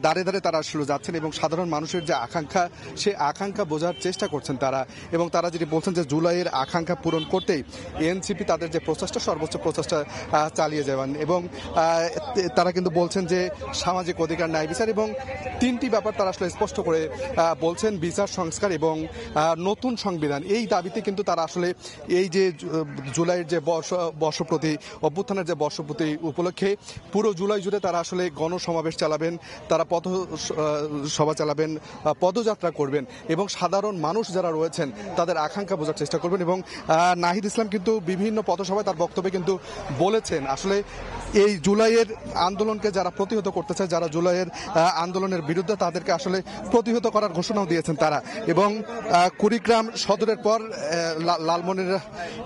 দ্বারে দ্বারে তারা আসলে যাচ্ছেন এবং সাধারণ মানুষের যে আকাঙ্ক্ষা, সেই আকাঙ্ক্ষা বোঝার চেষ্টা করছেন তারা। এবং তারা যেটি বলছেন যে জুলাইয়ের আকাঙ্ক্ষা পূরণ করতেই এনসিপি তাদের যে প্রচেষ্টা, সর্বোচ্চ প্রচেষ্টা চালিয়ে যাবেন। এবং তারা কিন্তু বলছেন যে সামাজিক অধিকার, ন্যায় বিচার এবং 3টি ব্যাপার তারা আসলে স্পষ্ট করে বলছেন, বিচার সংস্কার এবং নতুন সংবিধান। এই দাবিতে কিন্তু তারা আসলে এই যে জুলাইয়ের যে বর্ষপূর্তি, অভ্যুত্থানের যে বর্ষপূর্তি উপলক্ষে পুরো জুলাই জুড়ে তারা আসলে গণসমাবেশ চালাবেন, তারা পথসভা চালাবেন, পদযাত্রা করবেন এবং সাধারণ মানুষ যারা রয়েছেন তাদের আকাঙ্ক্ষা বোঝার চেষ্টা করবেন। এবং নাহিদ ইসলাম কিন্তু বিভিন্ন পথসভায় তার বক্তব্যে কিন্তু বলেছেন আসলে এই জুলাইয়ের আন্দোলনকে যারা প্রতিহত করতে চায়, যারা জুলাইয়ের আন্দোলনের বিরুদ্ধে, তাদেরকে আসলে প্রতিহত করার ঘোষণাও দিয়েছেন তারা। এবং কুড়িগ্রাম সদরের পর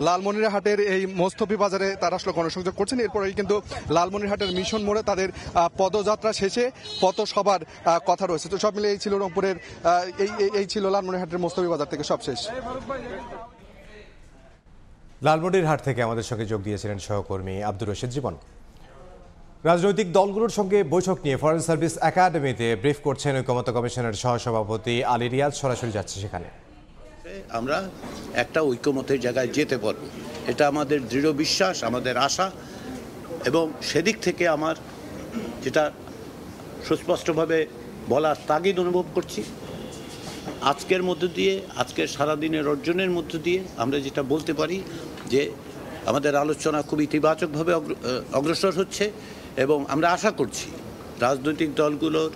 লালমনিরহাটের এই মোস্তফি বাজারে তারা আসলে গণসংযোগ করছেন। এরপরেই কিন্তু লালমনিরহাটের মিশন মোড়ে তাদের পদযাত্রা শেষে পথসভার কথা রয়েছে। তো সব মিলে এই ছিল রংপুরের, এই ছিল লালমনিরহাটের মোস্তফি বাজার থেকে সবশেষ। লালমনিরহাট থেকে আমাদের সঙ্গে যোগ দিয়েছিলেন সহকর্মী আব্দুর রশিদ জীবন। রাজনৈতিক দলগুলোর সঙ্গে বৈঠক নিয়ে ফরেন সার্ভিস একাডেমিতে ব্রিফ করছেন ঐকমত্য কমিশনের সহসভাপতি আলী রিয়াজ। সরাসরি যাচ্ছে সেখানে। আমরা একটা ঐকমত্যের জায়গায় যেতে পারবো, এটা আমাদের দৃঢ় বিশ্বাস, আমাদের আশা। এবং সেদিক থেকে আমার যেটা সুস্পষ্টভাবে বলার তাগিদ অনুভব করছি, আজকের মধ্য দিয়ে, আজকের সারাদিনের অর্জনের মধ্য দিয়ে আমরা যেটা বলতে পারি যে আমাদের আলোচনা খুব ইতিবাচকভাবে অগ্রসর হচ্ছে এবং আমরা আশা করছি রাজনৈতিক দলগুলোর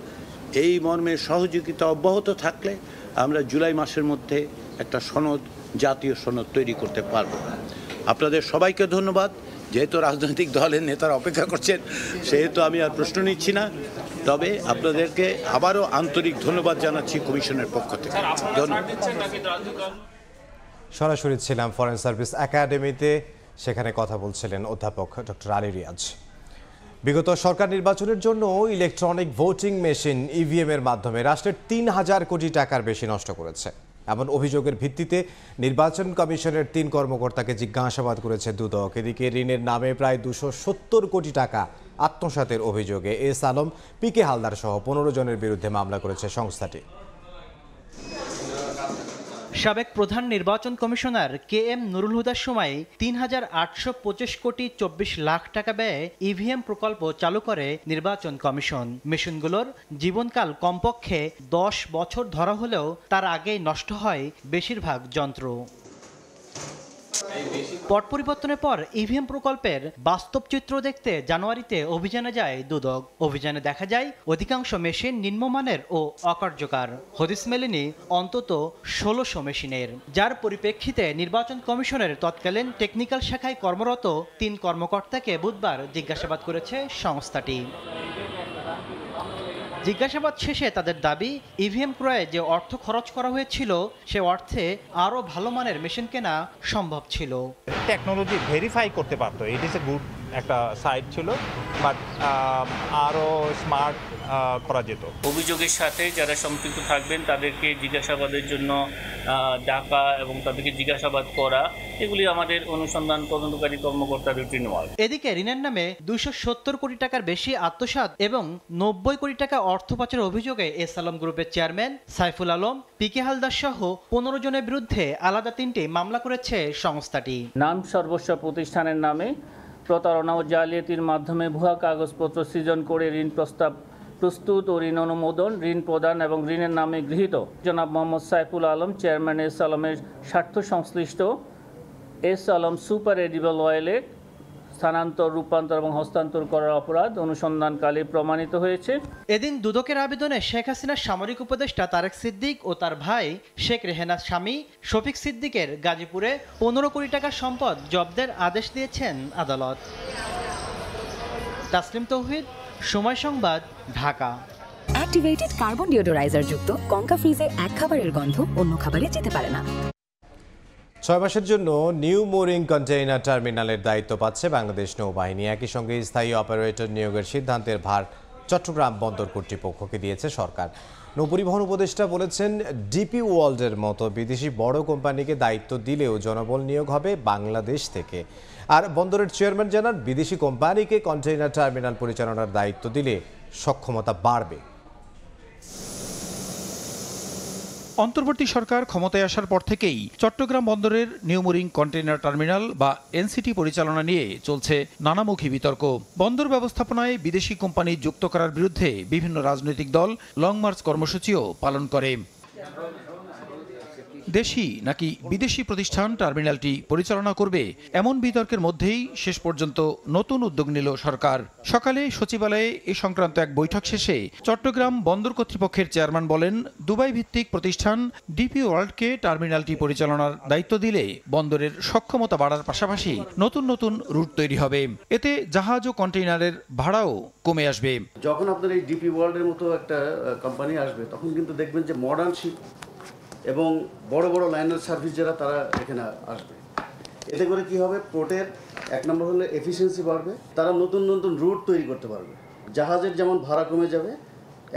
এই মর্মে সহযোগিতা অব্যাহত থাকলে আমরা জুলাই মাসের মধ্যে একটা সনদ, জাতীয় সনদ তৈরি করতে পারব। আপনাদের সবাইকে ধন্যবাদ। যেহেতু রাজনৈতিক দলের নেতারা অপেক্ষা করছেন সেহেতু আমি আর প্রশ্ন নিচ্ছি না, তবে আপনাদেরকে আবারও আন্তরিক ধন্যবাদ জানাচ্ছি কমিশনের পক্ষ থেকে। ধন্যবাদ। সরাসরি ছিলাম ফরেন সার্ভিস একাডেমিতে, সেখানে কথা বলছিলেন অধ্যাপক ডক্টর আলী রিয়াজ। বিগত সরকার নির্বাচনের জন্য ইলেকট্রনিক ভোটিং মেশিন ইভিএম এর মাধ্যমে রাষ্ট্রের ৩,০০০ কোটি টাকার বেশি নষ্ট করেছে। এমন অভিযোগের ভিত্তিতে নির্বাচন কমিশনের ৩ কর্মকর্তাকে জিজ্ঞাসাবাদ করেছে দুদক। এদিকে ঋণের নামে প্রায় ২৭০ কোটি টাকা আত্মসাতের অভিযোগে এস আলম, পিকে হালদার সহ ১৫ জনের বিরুদ্ধে মামলা করেছে সংস্থাটি। সাবেক প্রধান নির্বাচন কমিশনার কে এম নুরুল হুদার সময় ৩,৮২৫ কোটি ২৪ লাখ টাকা ব্যয়ে ইভিএম প্রকল্প চালু করে নির্বাচন কমিশন। মেশিনগুলোর জীবনকাল কমপক্ষে ১০ বছর ধরা হলেও তার আগেই নষ্ট হয় বেশিরভাগ যন্ত্র। পট পরিবর্তনের পর ইভিএম প্রকল্পের বাস্তব চিত্র দেখতে জানুয়ারিতে অভিযানে যায় দুদক। অভিযানে দেখা যায় অধিকাংশ মেশিন নিম্নমানের ও অকার্যকর। হদিস মেলেনি অন্তত ১৬০০ মেশিনের, যার পরিপ্রেক্ষিতে নির্বাচন কমিশনের তৎকালীন টেকনিক্যাল শাখায় কর্মরত ৩ কর্মকর্তাকে বুধবার জিজ্ঞাসাবাদ করেছে সংস্থাটি। জিজ্ঞাসাবাদ শেষে তাদের দাবি, ইভিএম ক্রয়ে যে অর্থ খরচ করা হয়েছিল সে অর্থে আরও ভালো মানের মেশিন কেনা সম্ভব ছিল। টেকনোলজি ভেরিফাই করতে পারতো, ইট ইজ এ গুড একটা সাইট ছিল, বাট আরও স্মার্ট করা যেত। অভিযোগের সাথে যারা সম্পৃক্ত থাকবেন তাদেরকে জিজ্ঞাসাবাদের জন্য ডাকা এবং তাদেরকে জিজ্ঞাসাবাদ করা, এগুলি আমাদের অনুসন্ধান তদন্তকারী কর্মকর্তার রুটিন ওয়ার্ক। এদিকে ঋণের নামে ২৭০ কোটি টাকার বেশি আত্মসাৎ এবং ৯০ কোটি টাকা অর্থ পাচারের অভিযোগে এস আলম গ্রুপের চেয়ারম্যান সাইফুল আলম, পিকে হালদার সহ ১৫ জনের বিরুদ্ধে আলাদা ৩টি মামলা করেছে সংস্থাটি। নাম সর্বস্ব প্রতিষ্ঠানের নামে প্রতারণা ও জালিয়াতির মাধ্যমে ভুয়া কাগজপত্র সৃজন করে ঋণ প্রস্তাব প্রস্তুত ও ঋণ অনুমোদন, ঋণ প্রদান এবং ঋণের নামে গৃহীত জনাব মোহাম্মদ সাইফুল আলম, চেয়ারম্যান এস আলমের স্বার্থ সংশ্লিষ্ট এস আলম সুপার এডিবল অয়েলে স্থানান্তর, রূপান্তর এবং হস্তান্তর করার অপরাধ অনুসন্ধানকালে প্রমাণিত হয়েছে। এদিন দুদকের আবেদনে শেখ হাসিনার সামরিক উপদেষ্টা তারেক সিদ্দিক ও তার ভাই শেখ রেহেনার স্বামী শফিক সিদ্দিকের গাজীপুরে ১৫ কোটি টাকার সম্পদ জব্দের আদেশ দিয়েছেন আদালত। তাসলিম তৌহিদ, সময় সংবাদ, ঢাকা। অ্যাক্টিভেটেড কার্বন ডিওডোরাইজার যুক্ত কঙ্কা ফ্রিজে এক খাবারের গন্ধ অন্য খাবারে যেতে পারে না। ৬ মাসের জন্য নিউ মোরিং কন্টেইনার টার্মিনালের দায়িত্ব পাচ্ছে বাংলাদেশ নৌবাহিনী। একই সঙ্গে স্থায়ী অপারেটর নিয়োগের সিদ্ধান্তের ভার চট্টগ্রাম বন্দর কর্তৃপক্ষকে দিয়েছে সরকার। নৌপরিবহন উপদেষ্টা বলেছেন, ডিপি ওয়ার্ল্ডের মতো বিদেশি বড় কোম্পানিকে দায়িত্ব দিলেও জনবল নিয়োগ হবে বাংলাদেশ থেকে। আর বন্দরের চেয়ারম্যান জানান, বিদেশি কোম্পানিকে কন্টেইনার টার্মিনাল পরিচালনার দায়িত্ব দিলে সক্ষমতা বাড়বে। অন্তর্বর্তী সরকার ক্ষমতায় আসার পর থেকেই চট্টগ্রাম বন্দরের নিউ মোরিং কন্টেইনার টার্মিনাল বা এনসিটি পরিচালনা নিয়ে চলছে নানামুখী বিতর্ক। বন্দর ব্যবস্থাপনায় বিদেশি কোম্পানি যুক্ত করার বিরুদ্ধে বিভিন্ন রাজনৈতিক দল লং মার্চ কর্মসূচিও পালন করে। দেশি নাকি বিদেশি প্রতিষ্ঠান টার্মিনালটি পরিচালনা করবে, এমন বিতর্কের মধ্যেই শেষ পর্যন্ত নতুন উদ্যোগ নিল সরকার। সকালে সচিবালয়ে এ সংক্রান্ত এক বৈঠক শেষে চট্টগ্রাম বন্দর কর্তৃপক্ষের চেয়ারম্যান বলেন, দুবাই ভিত্তিক প্রতিষ্ঠান ডিপি ওয়ার্ল্ডকে টার্মিনালটি পরিচালনার দায়িত্ব দিলে বন্দরের সক্ষমতা বাড়ার পাশাপাশি নতুন নতুন রুট তৈরি হবে। এতে জাহাজ ও কন্টেইনারের ভাড়াও কমে আসবে। যখন আপনার এই ডিপি ওয়ার্ল্ডের মতো একটা কোম্পানি আসবে, তখন কিন্তু দেখবেন যে মডার্ন শিপ এবং বড় বড় লাইনার সার্ভিস যারা তারা এখানে আসবে। এতে করে কি হবে, পোর্টের এক নম্বর হলে এফিসিয়েন্সি বাড়বে, তারা নতুন নতুন রুট তৈরি করতে পারবে। জাহাজের যেমন ভাড়া কমে যাবে,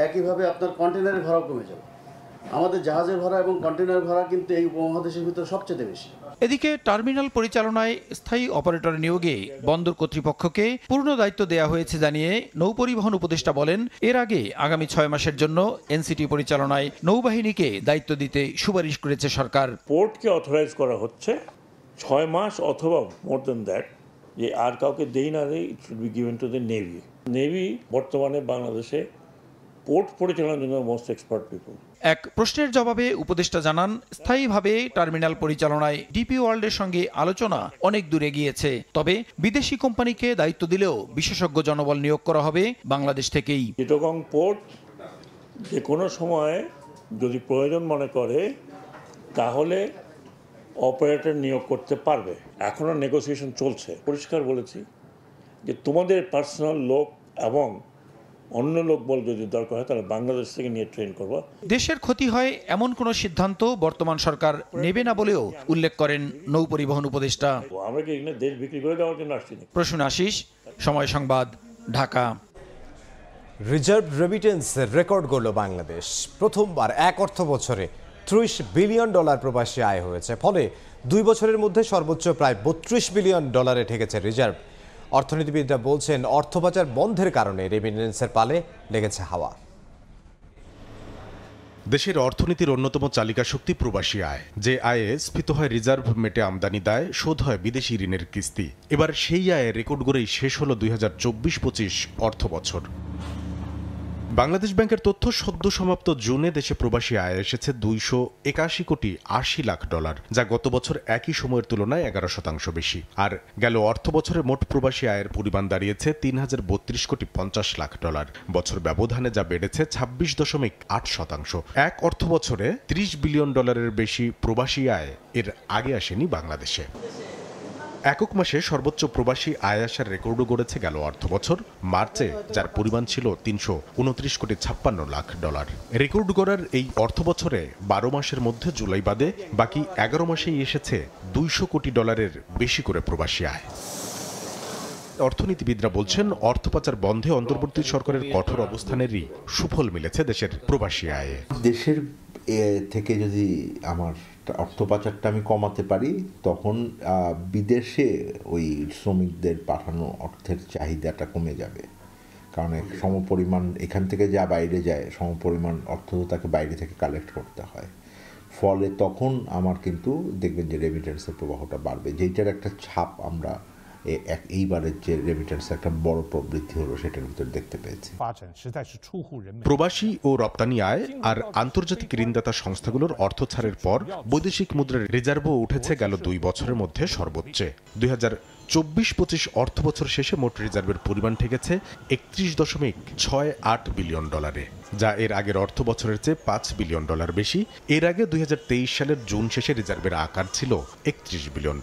একইভাবে আপনার কন্টেনারের ভাড়াও কমে যাবে। আমাদের জাহাজের ভাড়া এবং কন্টেনার ভাড়া কিন্তু এই উপমহাদেশের ভিতরে সবচেয়ে বেশি। এদিকে টার্মিনাল পরিচালনায় স্থায়ী অপারেটর নিয়োগে বন্দর কর্তৃপক্ষকে পূর্ণ দায়িত্ব দেওয়া হয়েছে জানিয়ে নৌপরিবহন উপদেষ্টা বলেন, এর আগে আগামী ৬ মাসের জন্য এনসিটি পরিচালনায় নৌবাহিনীকে দায়িত্ব দিতে সুপারিশ করেছে সরকার। পোর্টকে অথরাইজ করা হচ্ছে ৬ মাস অথবা মোর দেন দ্যাট, যে আর কাউকে দেই না দেই, it should be given to the navy. Navy বর্তমানে বাংলাদেশে পোর্ট পরিচালনার জন্য মোস্ট এক্সপার্ট পিপল। এক প্রশ্নের জবাবে উপদেষ্টা জানান, স্থায়ীভাবে টার্মিনাল পরিচালনায় ডিপি ওয়ার্ল্ডের সঙ্গে আলোচনা অনেক দূরে গিয়েছে। তবে বিদেশি কোম্পানিকে দায়িত্ব দিলেও বিশেষজ্ঞ জনবল নিয়োগ করা হবে বাংলাদেশ থেকেই। চিটাগং পোর্ট যে কোনো সময় যদি প্রয়োজন মনে করে তাহলে অপারেটর নিয়োগ করতে পারবে। এখনও নেগোসিয়েশন চলছে। পরিষ্কার বলেছি যে তোমাদের পার্সোনাল লোক এবং অন্য লোক বল যদি দরকার হয় তাহলে বাংলাদেশ থেকে নিয়ে ট্রেন করবো। দেশের ক্ষতি হয় এমন কোনো সিদ্ধান্ত বর্তমান সরকার নেবে না বলেও উল্লেখ করেন নৌ পরিবহন উপদেষ্টা। আমরা কি এখানে দেশ বিক্রি করে দেওয়ার জন্য আসছি? Prasun Ashis, Somoy Sangbad, Dhaka. Reserve remittance record গড়ল বাংলাদেশ। প্রথমবার এক অর্থ বছরে $30 বিলিয়ন প্রবাসী আয় হয়েছে। ফলে 2 বছরের মধ্যে সর্বোচ্চ প্রায় $32 বিলিয়ন ঠেকেছে রিজার্ভ। অর্থনীতিবিদরা বলছেন, অর্থ পাচার বন্ধের কারণে রেমিটেন্সের পালে লেগেছে হাওয়া। দেশের অর্থনীতির অন্যতম চালিকা শক্তি প্রবাসী আয়। যে আয়ে স্ফীত হয় রিজার্ভ, মেটে আমদানি দায়, শোধ হয় বিদেশি ঋণের কিস্তি। এবার সেই আয়ে রেকর্ড গড়েই শেষ হলো 2024-25 অর্থ বছর। বাংলাদেশ ব্যাংকের তথ্য, সদ্য সমাপ্ত জুনে দেশে প্রবাসী আয় এসেছে $281 কোটি 80 লাখ, যা গত বছর একই সময়ের তুলনায় 11% বেশি। আর গেল অর্থ বছরে মোট প্রবাসী আয়ের পরিমাণ দাঁড়িয়েছে $3032 কোটি 50 লাখ। বছর ব্যবধানে যা বেড়েছে 26.8%। এক অর্থ বছরে $30 বিলিয়ন বেশি প্রবাসী আয় এর আগে আসেনি বাংলাদেশে। একক মাসে সর্বোচ্চ প্রবাসী আয় আসার রেকর্ডও গড়েছে গেল অর্থ বছর মার্চে, যার পরিমাণ ছিল $329 কোটি 56 লাখ। রেকর্ড গড়ার এই অর্থ বছরে 12 মাসের মধ্যে জুলাই বাদে বাকি 11 মাসেই এসেছে $200 কোটি বেশি করে প্রবাসী আয়। অর্থনীতিবিদরা বলছেন, অর্থ পাচার বন্ধে অন্তর্বর্তী সরকারের কঠোর অবস্থানেরই সুফল মিলেছে দেশের প্রবাসী আয়ে। দেশের থেকে যদি আমার অর্থ পাচারটা আমি কমাতে পারি, তখন বিদেশে ওই শ্রমিকদের পাঠানো অর্থের চাহিদাটা কমে যাবে। কারণ সমপরিমাণ এখান থেকে যা বাইরে যায়, সমপরিমাণ অর্থ তাকে বাইরে থেকে কালেক্ট করতে হয়। ফলে তখন আমার কিন্তু দেখবেন যে রেমিটেন্সের প্রবাহটা বাড়বে, যেটার একটা ছাপ আমরা এইবারের যে রেমিটেন্স একটা বড় প্রবৃদ্ধি হলো সেটার ভিতরে দেখতে পেয়েছি। প্রবাসী ও রপ্তানি আয় আর আন্তর্জাতিক ঋণদাতা সংস্থাগুলোর অর্থ ছাড়ের পর বৈদেশিক মুদ্রার রিজার্ভও উঠেছে গেল 2 বছরের মধ্যে সর্বোচ্চ। 2024-25 অর্থ বছর শেষে মোট রিজার্ভের পরিমাণ ঠেকেছে $31.68 বিলিয়ন, যা এর আগের অর্থ বছরের চেয়ে $5 বিলিয়ন বেশি। এর আগে 2023 সালের জুন শেষে রিজার্ভের আকার ছিল $31 বিলিয়ন।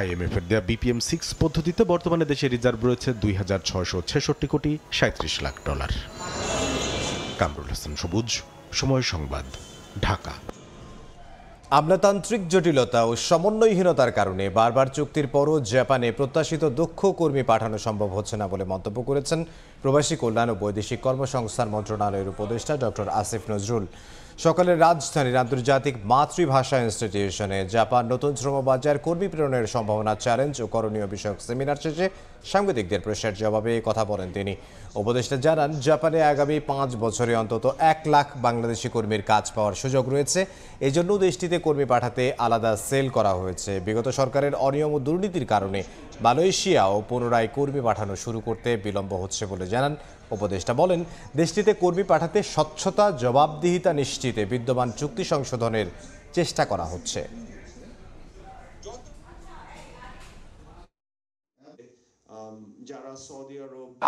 IMF এর দেয়া BPM-6 পদ্ধতিতে বর্তমানে দেশে রিজার্ভ রয়েছে $2,666 কোটি 37 লাখ। কামরুল হাসান সবুজ, সময় সংবাদ, ঢাকা। আমলাতান্ত্রিক জটিলতা ও সমন্বয়হীনতার কারণে বারবার চুক্তির পরও জাপানে প্রত্যাশিত দক্ষ কর্মী পাঠানো সম্ভব হচ্ছে না বলে মন্তব্য করেছেন প্রবাসী কল্যাণ ও বৈদেশিক কর্মসংস্থান মন্ত্রণালয়ের উপদেষ্টা ডক্টর আসিফ নজরুল। সকালে রাজধানীর আন্তর্জাতিক মাতৃভাষা ইনস্টিটিউশনে জাপান নতুন শ্রমবাজার কর্মী প্রেরণের সম্ভাবনা, চ্যালেঞ্জ ও করণীয় বিষয়ক সেমিনার শেষে সাংবাদিকদের প্রশ্নের জবাবে কথা বলেন তিনি। উপদেষ্টা জানান, জাপানে আগামী 5 বছরে অন্তত 1 লাখ বাংলাদেশি কর্মীর কাজ পাওয়ার সুযোগ রয়েছে। এই জন্য দেশটিতে কর্মী পাঠাতে আলাদা সেল করা হয়েছে। বিগত সরকারের অনিয়ম ও দুর্নীতির কারণে মালয়েশিয়াও পুনরায় কর্মী পাঠানো শুরু করতে বিলম্ব হচ্ছে বলে জানান উপদেষ্টা। বলেন, দেশটিতে কর্মী পাঠাতে স্বচ্ছতা, জবাবদিহিতা নিশ্চিতে বিদ্যমান চুক্তি সংশোধনের চেষ্টা করা হচ্ছে।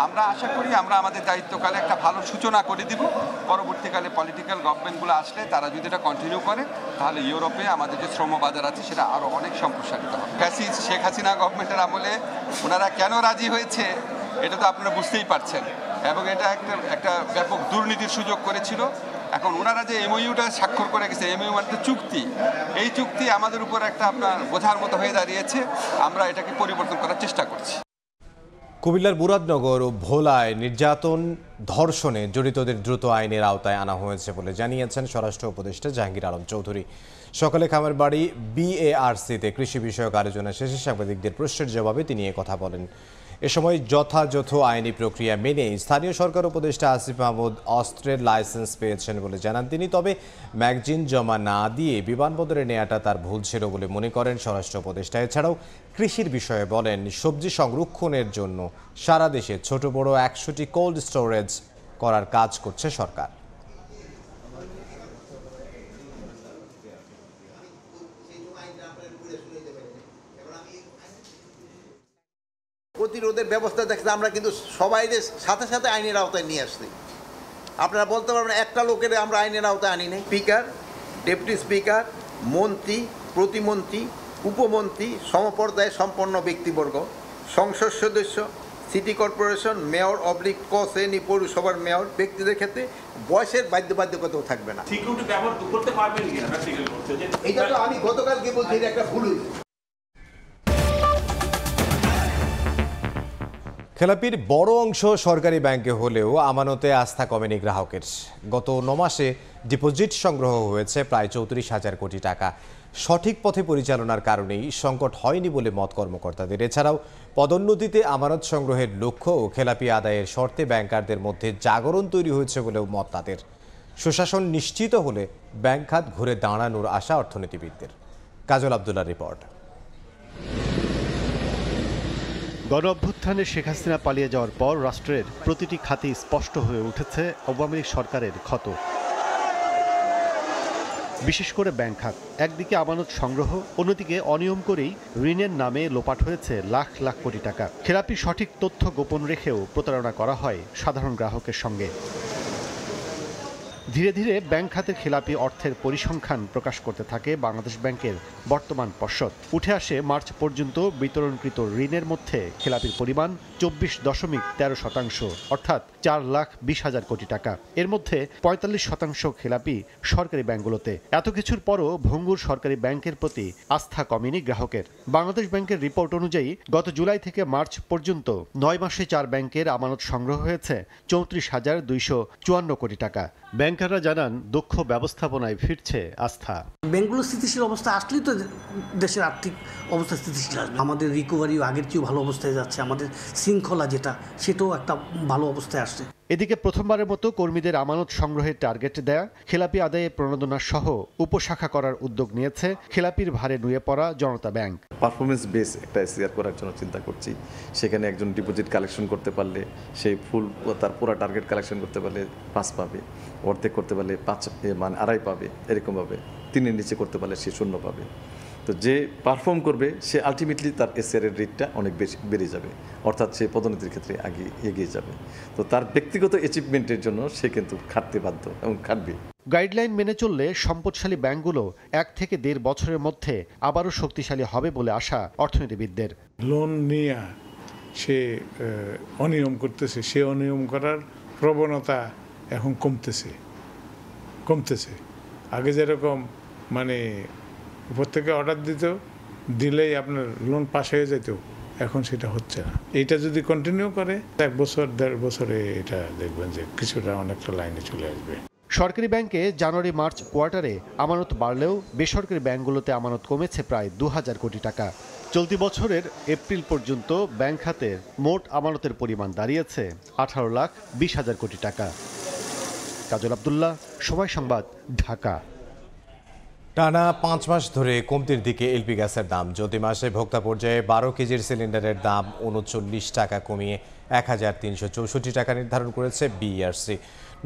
আমরা আশা করি আমরা আমাদের দায়িত্বকালে একটা ভালো সূচনা করে দিব। পরবর্তীকালে পলিটিক্যাল গভর্নমেন্টগুলো আসলে তারা যদি এটা কন্টিনিউ করে, তাহলে ইউরোপে আমাদের যে শ্রম বাজার আছে সেটা আরও অনেক সম্প্রসারিত হবে। শেখ হাসিনা গভর্নমেন্টের আমলে ওনারা কেন রাজি হয়েছে এটা তো আপনারা বুঝতেই পারছেন, এবং এটা একটা ব্যাপক দুর্নীতির সুযোগ করেছিল। এখন ওনারা যে এমওইউটা স্বাক্ষর করে গেছে, এমওইউ মানে চুক্তি, এই চুক্তি আমাদের উপর একটা আপনার বোঝার মতো হয়ে দাঁড়িয়েছে। আমরা এটাকে পরিবর্তন করার চেষ্টা করছি। কুমিল্লার মুরাদনগর ও ভোলায় নির্যাতন, ধর্ষণে জড়িতদের দ্রুত আইনের আওতায় আনা হয়েছে বলে জানিয়েছেন স্বরাষ্ট্র উপদেষ্টা জাহাঙ্গীর আলম চৌধুরী। সকালে খামারবাড়ি BARC-তে কৃষি বিষয়ক আলোচনা শেষে সাংবাদিকদের প্রশ্নের জবাবে তিনি কথা বলেন। এ সময় যথাযথ আইনি প্রক্রিয়া মেনে স্থানীয় সরকার উপদেষ্টা আসিফ মাহমুদ অস্ত্রের লাইসেন্স পেয়েছেন বলে জানান তিনি। তবে ম্যাগজিন জমা না দিয়ে বিমানবন্দরে নেওয়াটা তার ভুল ছিল বলে মনে করেন স্বরাষ্ট্র উপদেষ্টা। এছাড়াও কৃষির বিষয়ে বলেন, সবজি সংরক্ষণের জন্য সারা দেশে ছোট বড় 100টি কোল্ড স্টোরেজ করার কাজ করছে সরকার। ব্যবস্থা দেখছে আমরা কিন্তু সবাই সাথে সাথে আইনের আওতায় নিয়ে আসছি। আপনারা বলতে পারবেন একটা লোকের আমরা আইনের আওতায় আনি নাই। স্পিকার, ডেপুটি স্পিকার, মন্ত্রী, প্রতিমন্ত্রী, উপমন্ত্রী, সমপর্যায়ে সম্পন্ন ব্যক্তিবর্গ, সংসদ সদস্য, সিটি কর্পোরেশন, মেয়র অবলিক ক শ্রেণী পৌরসভার মেয়র ব্যক্তিদের ক্ষেত্রে বয়সের বাধ্যবাধকতাও থাকবে না। সিকিউরিটি ব্যবহার করতে পারবেন কিনা এটা তো আমি গতকালকে বলছি এটা একটা ভুল হয়েছে। খেলাপির বড় অংশ সরকারি ব্যাংকে হলেও আমানতে আস্থা কমেনি গ্রাহকের। গত 9 মাসে ডিপোজিট সংগ্রহ হয়েছে প্রায় 34,000 কোটি টাকা। সঠিক পথে পরিচালনার কারণেই সংকট হয়নি বলে মত কর্মকর্তাদের। এছাড়াও পদোন্নতিতে আমানত সংগ্রহের লক্ষ্য ও খেলাপি আদায়ের শর্তে ব্যাংকারদের মধ্যে জাগরণ তৈরি হয়েছে বলেও মত তাদের। সুশাসন নিশ্চিত হলে ব্যাংক খাত ঘুরে দাঁড়ানোর আশা অর্থনীতিবিদদের। কাজল আব্দুল্লাহর রিপোর্ট। গণ অভ্যুত্থানে শেখ হাসিনা পালিয়ে যাওয়ার পর রাষ্ট্রের প্রতিটি খাতেই স্পষ্ট হয়ে উঠেছে আওয়ামী লীগ সরকারের ক্ষত। বিশেষ করে ব্যাংক খাত, একদিকে আমানত সংগ্রহ, অন্যদিকে অনিয়ম করেই ঋণের নামে লোপাট হয়েছে লাখ লাখ কোটি টাকা। খেলাপি সঠিক তথ্য গোপন রেখেও প্রতারণা করা হয় সাধারণ গ্রাহকের সঙ্গে। ধীরে ধীরে ব্যাংক খাতের খেলাপি অর্থের পরিসংখ্যান প্রকাশ করতে থাকে বাংলাদেশ ব্যাংকের বর্তমান পর্ষদ। উঠে আসে মার্চ পর্যন্ত বিতরণকৃত ঋণের মধ্যে খেলাপির পরিমাণ 24.13%, অর্থাৎ 4,20,000 কোটি টাকা। এর মধ্যে 45% খেলাপি সরকারি ব্যাংকগুলোতে। এত কিছুর পরও ভঙ্গুর সরকারি ব্যাংকের প্রতি আস্থা কমেনি গ্রাহকের। বাংলাদেশ ব্যাংকের রিপোর্ট অনুযায়ী গত জুলাই থেকে মার্চ পর্যন্ত 9 মাসে 4 ব্যাংকের আমানত সংগ্রহ হয়েছে 34,254 কোটি টাকা। ব্যাংকাররা জানান দক্ষ ব্যবস্থাপনায় ফিরছে আস্থা। ব্যাংকগুলো স্থিতিশীল অবস্থা আসলেই তো দেশের আর্থিক অবস্থা স্থিতিশীল আসবে। আমাদের রিকভারিও আগের চেয়েও ভালো অবস্থায় যাচ্ছে, আমাদের শৃঙ্খলা যেটা সেটাও একটা ভালো অবস্থায় আসছে। এদিকে প্রথমবারের মতো কর্মীদের আমানত সংগ্রহের টার্গেট দেয়া, খেলাপি আদায়ে প্রণোদনা সহ উপশাখা করার উদ্যোগ নিয়েছে খেলাপির ভারে নুয়ে পড়া জনতা ব্যাংক। পারফরমেন্স বেস একটা এসিআর করার জন্য চিন্তা করছি। সেখানে একজন ডিপোজিট কালেকশন করতে পারলে সেই ফুল তার পুরো টার্গেট কালেকশন করতে পারলে 5 পাবে, অর্ধেক করতে পারলে 5 মানে 2.5 পাবে, এরকমভাবে 3-এর নিচে করতে পারলে সে 0 পাবে। তো যে পারফর্ম করবে সে আলটিমেটলি তার এসিআরের রেটটা অনেক বেশি বেড়ে যাবে, অর্থাৎ সে পদোন্নতির ক্ষেত্রে আগে এগিয়ে যাবে। তো তার ব্যক্তিগত অ্যাচিভমেন্টের জন্য সে কিন্তু খাটতে বাধ্য এবং খাটবে। গাইডলাইন মেনে চললে সম্পদশালী ব্যাংকগুলো 1 থেকে 1.5 বছরের মধ্যে আবারও শক্তিশালী হবে বলে আশা অর্থনীতিবিদদের। লোন নিয়ে সে অনিয়ম করতেছে, সে অনিয়ম করার প্রবণতা এখন কমতেছে। আগে যেরকম মানে উপর থেকে অর্ডার দিলেই আপনার লোন পাস হয়ে যেত, এখন সেটা হচ্ছে না। এইটা যদি কন্টিনিউ করে 1 বছর 1.5 বছরে এটা দেখবেন যে কিছুটা অনেকটা লাইনে চলে আসবে। সরকারি ব্যাংকে জানুয়ারি মার্চ কোয়ার্টারে আমানত বাড়লেও বেসরকারি ব্যাংকগুলোতে আমানত কমেছে প্রায় 2,000 কোটি টাকা। চলতি বছরের এপ্রিল পর্যন্ত ব্যাংক খাতের মোট আমানতের পরিমাণ দাঁড়িয়েছে 18,20,000 কোটি টাকা। কাজল আব্দুল্লাহ, সময় সংবাদ, ঢাকা। টানা 5 মাস ধরে কমতির দিকে এলপি গ্যাসের দাম। চলতি মাসে ভোক্তা পর্যায়ে 12 কেজির সিলিন্ডারের দাম 39 টাকা কমিয়ে 1,364 টাকা নির্ধারণ করেছে বিইআরসি।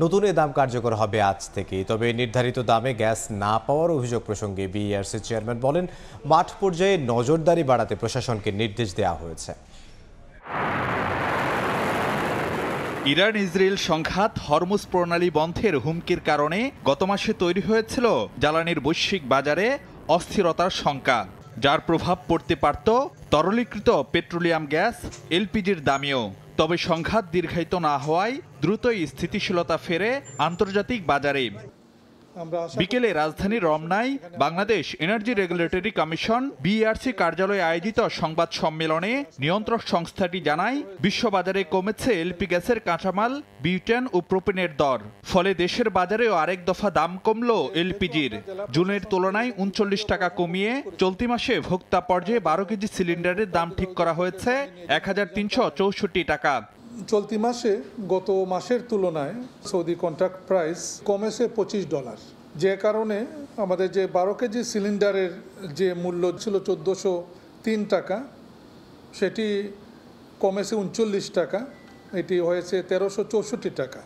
নতুন এ দাম কার্যকর হবে আজ থেকে। তবে নির্ধারিত দামে গ্যাস না পাওয়ার অভিযোগ প্রসঙ্গে বিইআরসি চেয়ারম্যান বলেন, মাঠ পর্যায়ে নজরদারি বাড়াতে প্রশাসনকে নির্দেশ দেওয়া হয়েছে। ইরান ইসরায়েল সংঘাত, হরমুজ প্রণালী বন্ধের হুমকির কারণে গত মাসে তৈরি হয়েছিল জ্বালানির বৈশ্বিক বাজারে অস্থিরতার শঙ্কা, যার প্রভাব পড়তে পারত তরলীকৃত পেট্রোলিয়াম গ্যাস এলপিজির দামেও। তবে সংঘাত দীর্ঘায়িত না হওয়ায় দ্রুতই স্থিতিশীলতা ফেরে আন্তর্জাতিক বাজারে। বিকেলে রাজধানীর রমনায় Bangladesh energy regulatory commission BERC কার্যালয়ে আয়োজিত সংবাদ সম্মেলনে নিয়ন্ত্রক সংস্থাটি জানায়, বিশ্ববাজারে কমেছে এলপি গ্যাসের কাঁচামাল, বিউটেন ও প্রোপেনের দর। ফলে দেশের বাজারেও আরেক দফা দাম কমল এলপিজির। জুনের তুলনায় 39 টাকা কমিয়ে চলতি মাসে ভোক্তা পর্যায়ে 12 কেজি সিলিন্ডারের দাম ঠিক করা হয়েছে 1,364 টাকা। চলতি মাসে গত মাসের তুলনায় সৌদি কন্ট্রাক্ট প্রাইস কমেছে $25, যে কারণে আমাদের যে 12 কেজি সিলিন্ডারের যে মূল্য ছিল 1,403 টাকা, সেটি কমেছে 39 টাকা, এটি হয়েছে 1,364 টাকা।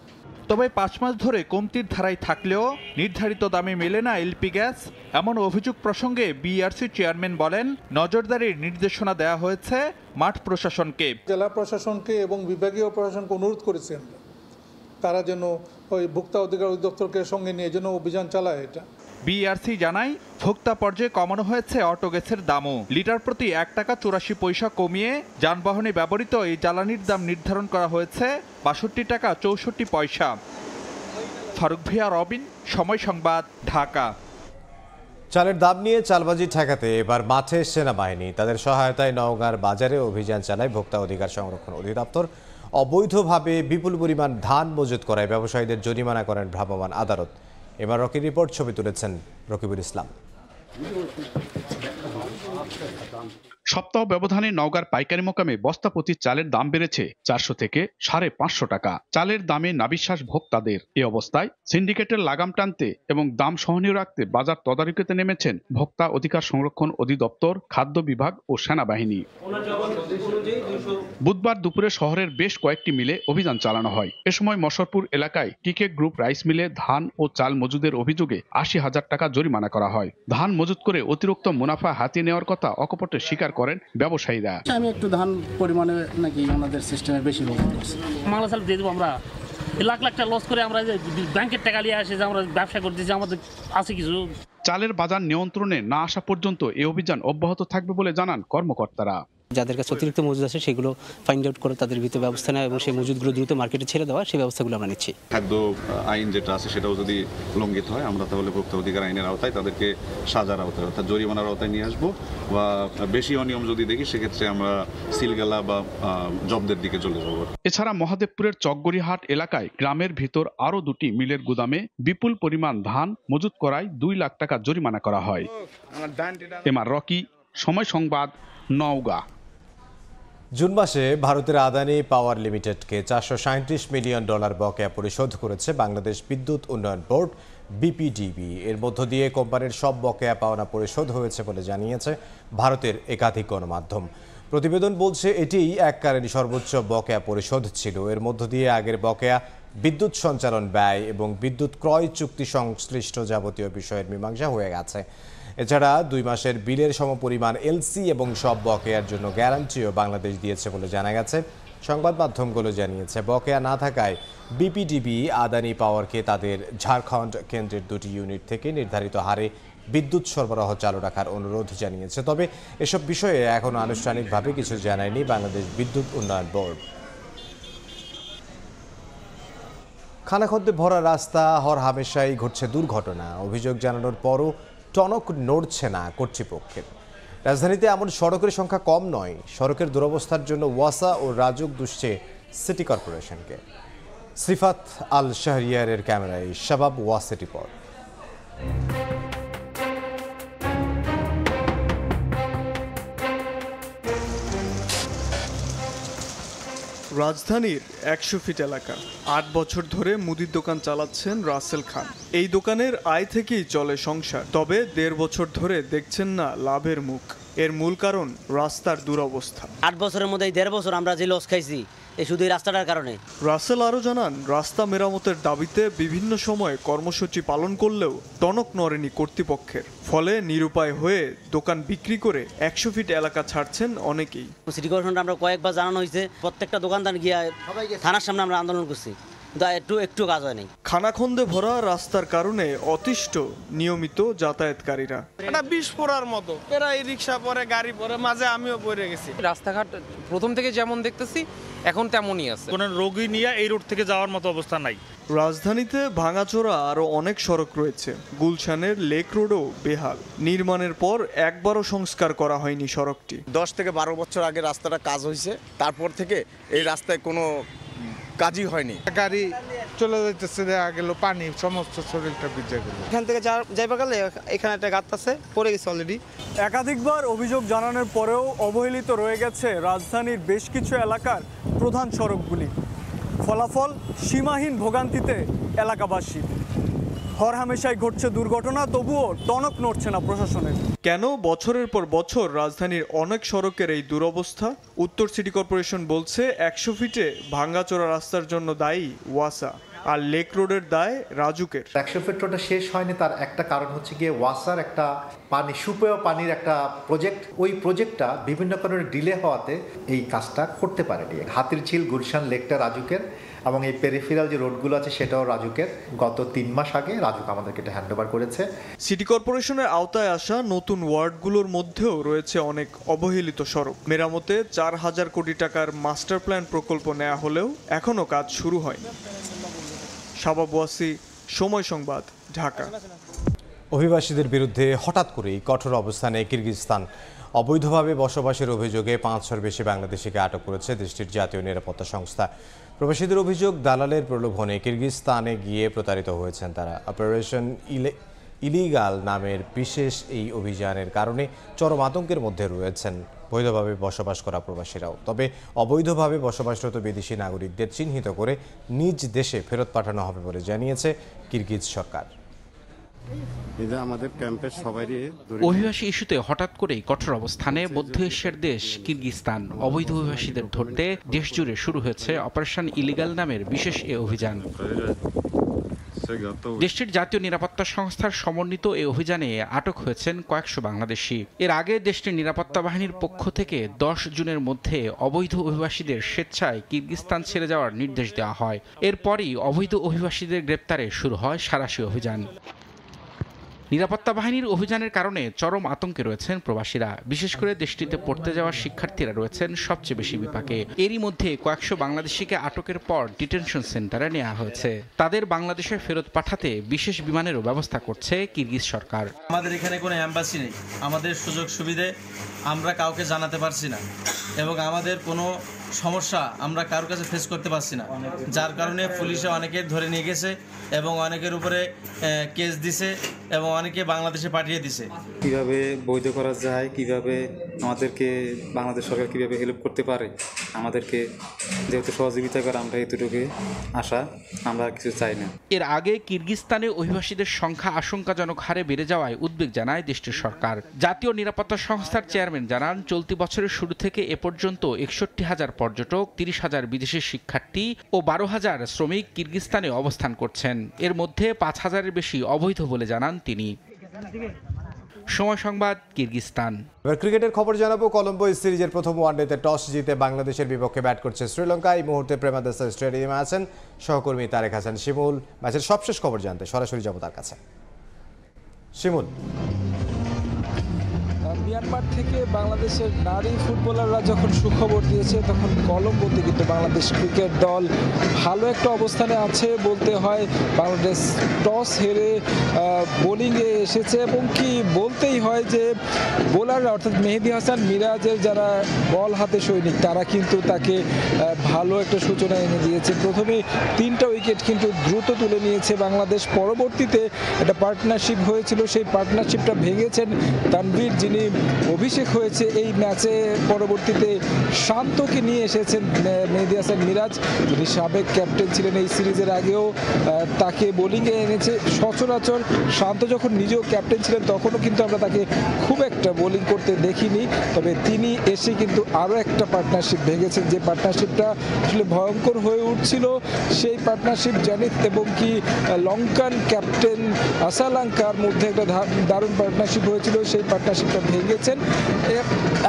তবে 5 মাস ধরে কমতির ধারায় থাকলেও নির্ধারিত দামে মেলে না এলপি গ্যাস। এমন অভিযোগ প্রসঙ্গে বিইআরসি চেয়ারম্যান বলেন, নজরদারির নির্দেশনা দেওয়া হয়েছে মাঠ প্রশাসনকে। জেলা প্রশাসনকে এবং বিভাগীয় প্রশাসনকে অনুরোধ করেছি আমরা, তারা যেন ওই ভোক্তা অধিকার অধিদপ্তরকে সঙ্গে নিয়ে যেন অভিযান চালায়। এটা বিইআরসি জানায়, ভোক্তা পর্যায়ে কমানো হয়েছে অটো গ্যাসের দামও। লিটার প্রতি 1 টাকা 84 পয়সা কমিয়ে যানবাহনে ব্যবহৃত এই জ্বালানির দাম নির্ধারণ করা হয়েছে 62 টাকা 64 পয়সা। ফারুক ভিয়া, রবিন, সময় সংবাদ, ঢাকা। চালের দাম নিয়ে চালবাজি ঠেকাতে এবার মাঠে সেনাবাহিনী। তাদের সহায়তায় নওগাঁর বাজারে অভিযান চালায় ভোক্তা অধিকার সংরক্ষণ অধিদপ্তর। অবৈধভাবে বিপুল পরিমাণ ধান মজুত করায় ব্যবসায়ীদের জরিমানা করেন ভ্রাম্যমাণ আদালত। এবার রকির রিপোর্ট, ছবি তুলেছেন রকিবুল ইসলাম। সপ্তাহ ব্যবধানে নওগাঁর পাইকারি মোকামে বস্তা প্রতি চালের দাম বেড়েছে 400 থেকে 550 টাকা। চালের দামে নাবিশ্বাস ভোক্তাদের। এই অবস্থায় সিন্ডিকেটের লাগাম টানতে এবং দাম সহনীয় রাখতে বাজার তদারকিতে নেমেছেন ভোক্তা অধিকার সংরক্ষণ অধিদপ্তর, খাদ্য বিভাগ ও সেনাবাহিনী। বুধবার দুপুরে শহরের বেশ কয়েকটি মিলে অভিযান চালানো হয়। এ সময় মশরপুর এলাকায় টিকে গ্রুপ রাইস মিলে ধান ও চাল মজুদের অভিযোগে 80,000 টাকা জরিমানা করা হয়। ধান মজুত করে অতিরিক্ত মুনাফা হাতিয়ে নেওয়ার কথা অকপটে স্বীকার করেন ব্যবসায়ীরা। আমি একটু ধান পরিমাণে নাকি আমাদের সিস্টেমে বেশি মালাসাল দিয়ে দেবো আমরা, লাখ লাখ টাকা লস করে আমরা ব্যাংকের টাকা নিয়ে আসে যে আমরা ব্যবসা করতেছি, আমাদের আছে কিছু। চালের বাজার নিয়ন্ত্রণে না আসা পর্যন্ত এই অভিযান অব্যাহত থাকবে বলে জানান কর্মকর্তারা। যাদের কাছে অতিরিক্ত মজুদ আছে সেগুলো ফাইন্ড আউট করে তাদের ভিতরে ব্যবস্থা নেওয়া এবং সেই মজুদগুলো দ্রুত মার্কেটে ছেড়ে দেওয়া, সেই ব্যবস্থাগুলো আমরা নিচ্ছি। খাদ্য আইন যেটা আছে সেটাও যদি লঙ্ঘিত হয় আমরা তাহলে ভোক্তা অধিকার আইনের আওতায় তাদেরকে সাজার আওতায় অর্থাৎ জরিমানার আওতায় নিয়ে আসবো, বা বেশি অনিয়ম যদি দেখি সেক্ষেত্রে আমরা সিলগালা বা জব্দের দিকে চলে যাব। এছাড়া মহাদেবপুরের চকগড়িহাট এলাকায় গ্রামের ভিতর আরও 2টি মিলের গুদামে বিপুল পরিমাণ ধান মজুত করায় 2 লাখ টাকা জরিমানা করা হয়। এমআর রকি, সময় সংবাদ, নওগাঁ। জুন মাসে ভারতের আদানি পাওয়ার লিমিটেডকে $437 মিলিয়ন বকেয়া পরিশোধ করেছে বাংলাদেশ বিদ্যুৎ উন্নয়ন বোর্ড বিপিডিবি। এর মধ্য দিয়ে কোম্পানির সব বকেয়া পাওনা পরিশোধ হয়েছে বলে জানিয়েছে ভারতের একাধিক গণমাধ্যম। প্রতিবেদন বলছে এটিই এককালীন সর্বোচ্চ বকেয়া পরিশোধ ছিল। এর মধ্য দিয়ে আগের বকেয়া বিদ্যুৎ সঞ্চালন ব্যয় এবং বিদ্যুৎ ক্রয় চুক্তি সংশ্লিষ্ট যাবতীয় বিষয়ের মীমাংসা হয়ে গেছে। এছাড়া 2 মাসের বিলের সমপরিমাণ এলসি এবং সব বকেয়ার জন্য গ্যারান্টিও বাংলাদেশ দিয়েছে বলে জানা গেছে। সংবাদ মাধ্যমগুলো জানিয়েছে, বকেয়া না থাকায় বিপিডিবি আদানি পাওয়ারকে তাদের ঝাড়খণ্ড কেন্দ্রের 2টি ইউনিট থেকে নির্ধারিত হারে বিদ্যুৎ সরবরাহ চালু রাখার অনুরোধ জানিয়েছে। তবে এসব বিষয়ে এখনও আনুষ্ঠানিকভাবে কিছু জানায়নি বাংলাদেশ বিদ্যুৎ উন্নয়ন বোর্ড। খানাখন্দে ভরা রাস্তা, হরহামেশাই ঘটছে দুর্ঘটনা। অভিযোগ জানানোর পরও টনক নড়ছে না কর্তৃপক্ষের। রাজধানীতে এমন সড়কের সংখ্যা কম নয়। সড়কের দুরবস্থার জন্য ওয়াসা ও রাজুক দুষছে সিটি কর্পোরেশনকে। সিফাত আল শাহরিয়ারের ক্যামেরায় শাবাব ওয়াসের রিপোর্ট। রাজধানীর 100 ফিট এলাকা। 8 বছর ধরে মুদির দোকান চালাচ্ছেন রাসেল খান। এই দোকানের আয় থেকেই চলে সংসার। তবে 1.5 বছর ধরে দেখছেন না লাভের মুখ। এর মূল কারণ রাস্তার দুরবস্থা। 8 বছরের মধ্যে 1.5 বছর আমরা যে লস খাইছি এই শুধু এই রাস্তাটার কারণে। রাসেল আরও জানান, রাস্তা মেরামতের দাবিতে বিভিন্ন সময় কর্মসূচি পালন করলেও টনক নড়েনি কর্তৃপক্ষের। ফলে নিরুপায় হয়ে দোকান বিক্রি করে 100 ফিট এলাকা ছাড়ছেন অনেকেই। সিটি কর্পোরেশনটা আমরা কয়েকবার জানানো হয়েছে, প্রত্যেকটা দোকানদার গিয়ে থানার সামনে আমরা আন্দোলন করছি, একটু কাজ হয়নি। খানাখন্দে ভরা রাস্তার কারণে অতিষ্ঠ নিয়মিত যাতায়াতকারীরা। এটা 20 পড়ার মতো, প্রায় রিক্সা পরে, গাড়ি পরে, মাঝে আমিও পড়ে গেছি। রাস্তাঘাট প্রথম থেকে যেমন দেখতেছি এখন তেমনই আছে। কোনো রোগী নিয়ে এই রোড থেকে যাওয়ার মতো অবস্থা নাই। রাজধানীতে ভাঙাচোরা আরও অনেক সড়ক রয়েছে। গুলশানের লেক রোডও বেহাল। নির্মাণের পর একবারও সংস্কার করা হয়নি সড়কটি। 10 থেকে 12 বছর আগে রাস্তাটা কাজ হয়েছে, তারপর থেকে এই রাস্তায় কোনো কাজই হয়নি। গাড়ি চলে যাইতেছে, দেখা গেল পানি সমস্ত শরীরটা ভিজে গেল। এখান থেকে যাইবা গেলে এখানে একটা গাত আছে, পড়ে গেছে অলরেডি। একাধিকবার অভিযোগ জানানোর পরেও অবহেলিত রয়ে গেছে রাজধানীর বেশ কিছু এলাকার প্রধান সড়কগুলি। ফলাফল সীমাহীন ভোগান্তিতে এলাকাবাসী। হরহামেশাই ঘটছে দুর্ঘটনা, তবুও টনক নড়ছে না প্রশাসনের। কেন বছরের পর বছর রাজধানীর অনেক সড়কের এই দুরবস্থা? উত্তর সিটি কর্পোরেশন বলছে 100 ফিটে ভাঙ্গাচোরা রাস্তার জন্য দায়ী ওয়াসা। আর লেক রোডের দায় রাজুকের। 100 ফিট রোডটা শেষ হয়নি, তার একটা কারণ হচ্ছে গিয়ে ওয়াসার একটা পানি সুপেয় পানির একটা প্রজেক্ট, ওই প্রজেক্টটা বিভিন্ন কারণে ডিলে হওয়াতে এই কাজটা করতে পারেনি। হাতিরঝিল গুলশান লেকটা রাজুকের এবং এই পেরিফেরাল যে রোডগুলো আছে সেটাও রাজুকের। গত 3 মাস আগে রাজুক আমাদেরকে এটা হ্যান্ড ওভার করেছে। সিটি কর্পোরেশনের আওতায় আসা নতুন ওয়ার্ডগুলোর মধ্যেও রয়েছে অনেক অবহেলিত সড়ক। মেরামতে 4000 কোটি টাকার মাস্টার প্ল্যান প্রকল্প নেওয়া হলেও এখনও কাজ শুরু হয়নি। শাবাব ওয়াসি, সময় সংবাদ, ঢাকা। অভিবাসীদের বিরুদ্ধে হঠাৎ করেই কঠোর অবস্থানে কিরগিজস্তান অবৈধভাবে বসবাসের অভিযোগে 500-এর বেশি বাংলাদেশিকে আটক করেছে দেশটির জাতীয় নিরাপত্তা সংস্থা। প্রবাসীদের অভিযোগ, দালালের প্রলোভনে কিরগিজস্তানে গিয়ে প্রতারিত হয়েছেন তারা। অপারেশন ইলিগাল নামের বিশেষ এই অভিযানের কারণে চরম আতঙ্কের মধ্যে রয়েছেন বৈধভাবে বসবাস করা প্রবাসীরাও। তবে অবৈধভাবে বসবাসরত বিদেশি নাগরিকদের চিহ্নিত করে নিজ দেশে ফেরত পাঠানো হবে বলে জানিয়েছে কিরগিজ সরকার। অভিবাসী ইস্যুতে হঠাৎ করেই কঠোর অবস্থানে মধ্য এশিয়ার দেশ কিরগিজস্তান। অবৈধ অভিবাসীদের ধরতে দেশ জুড়ে শুরু হয়েছে অপারেশন ইলিগাল নামের বিশেষ এ অভিযান। দেশটির জাতীয় নিরাপত্তা সংস্থার সমন্বিত এই অভিযানে আটক হয়েছেন কয়েকশো বাংলাদেশি। এর আগে দেশটির নিরাপত্তা বাহিনীর পক্ষ থেকে 10 জুনের মধ্যে অবৈধ অভিবাসীদের স্বেচ্ছায় কিরগিজস্তান ছেড়ে যাওয়ার নির্দেশ দেওয়া হয়। এরপরই অবৈধ অভিবাসীদের গ্রেপ্তারে শুরু হয় সাঁড়াশি অভিযান। নিরাপত্তা বাহিনীর অভিযানের কারণে চরম আতঙ্কে রয়েছেন প্রবাসীরা। বিশেষ করে দেশটিতে পড়তে যাওয়া শিক্ষার্থীরা রয়েছেন সবচেয়ে বেশি বিপাকে। এরই মধ্যে কয়েকশো বাংলাদেশিকে আটকের পর ডিটেনশন সেন্টারে নেওয়া হয়েছে। তাদের বাংলাদেশে ফেরত পাঠাতে বিশেষ বিমানেরও ব্যবস্থা করছে কিরগিজ সরকার। আমাদের এখানে কোনো অ্যাম্বাসি নেই, আমাদের সুযোগ সুবিধে আমরা কাউকে জানাতে পারছি না এবং আমাদের কোনো সমস্যা আমরা কারোর কাছে ফেস করতে পারছি না, যার কারণে পুলিশে অনেকে ধরে নিয়ে গেছে এবং অনেকের উপরে কেস দিছে এবং অনেকে বাংলাদেশে পাঠিয়ে দিছে। কিভাবে বৈধ করা যায়, কিভাবে আমাদেরকে বাংলাদেশ সরকার কিভাবে হেল্প করতে পারে, আমাদেরকে যেহেতু সহযোগিতা করে আমরা এতটুকু আশা, আমরা কিছু চাই না। এর আগে কিরগিজস্তানে অভিবাসীদের সংখ্যা আশঙ্কাজনক হারে বেড়ে যাওয়ায় উদ্বেগ জানায় দেশটির সরকার। জাতীয় নিরাপত্তা সংস্থার চেয়ারম্যান জানান, চলতি বছরের শুরু থেকে এ পর্যন্ত 61,000 পর্যটক, 30,000 বিদেশি শিক্ষার্থী ও 12,000 শ্রমিক কিরগিজস্তানে অবস্থান করছেন। এর মধ্যে 5,000-এর বেশি অবৈধ বলে জানান তিনি। সময় সংবাদ, কিরগিজস্তান। এবার ক্রিকেটের খবর জানাবো। কলম্বো সিরিজের প্রথম ওয়ানডেতে টস জিতে বাংলাদেশের বিপক্ষে ব্যাট করছে শ্রীলঙ্কা। এই মুহূর্তে প্রেমাদাসা স্টেডিয়ামে আছেন সহকর্মী তারেক হাসান শিমুল। ম্যাচের সবশেষ খবর জানতে সরাসরি যাব তার কাছে। শিমুল, মিয়ানমার থেকে বাংলাদেশের নারী ফুটবলাররা যখন সুখবর দিয়েছে, তখন কলম্বোতে কিন্তু বাংলাদেশ ক্রিকেট দল ভালো একটা অবস্থানে আছে বলতে হয়। বাংলাদেশ টস হেরে বোলিংয়ে এসেছে এবং কি বলতেই হয় যে বোলাররা অর্থাৎ মেহেদী হাসান মিরাজের যারা বল হাতে সৈনিক, তারা কিন্তু তাকে ভালো একটা সূচনা এনে দিয়েছে। প্রথমে 3টা উইকেট কিন্তু দ্রুত তুলে নিয়েছে বাংলাদেশ। পরবর্তীতে একটা পার্টনারশিপ হয়েছিল, সেই পার্টনারশিপটা ভেঙেছেন তানভীর, যিনি অভিষেক হয়েছে এই ম্যাচে। পরবর্তীতে শান্তকে নিয়ে এসেছেন মেহেদী হাসান মিরাজ, যিনি সাবেক ক্যাপ্টেন ছিলেন এই সিরিজের আগেও। তাকে বোলিংয়ে এনেছে। সচরাচর শান্ত যখন নিজেও ক্যাপ্টেন ছিলেন তখনও কিন্তু আমরা তাকে খুব একটা বোলিং করতে দেখিনি, তবে তিনি এসে কিন্তু আরও একটা পার্টনারশিপ ভেঙেছেন, যে পার্টনারশিপটা আসলে ভয়ঙ্কর হয়ে উঠছিল। সেই পার্টনারশিপ জানিত এবং কি লঙ্কান ক্যাপ্টেন আসালাঙ্কার মধ্যে একটা দারুণ পার্টনারশিপ হয়েছিল, সেই পার্টনারশিপটা ভেঙেছেন।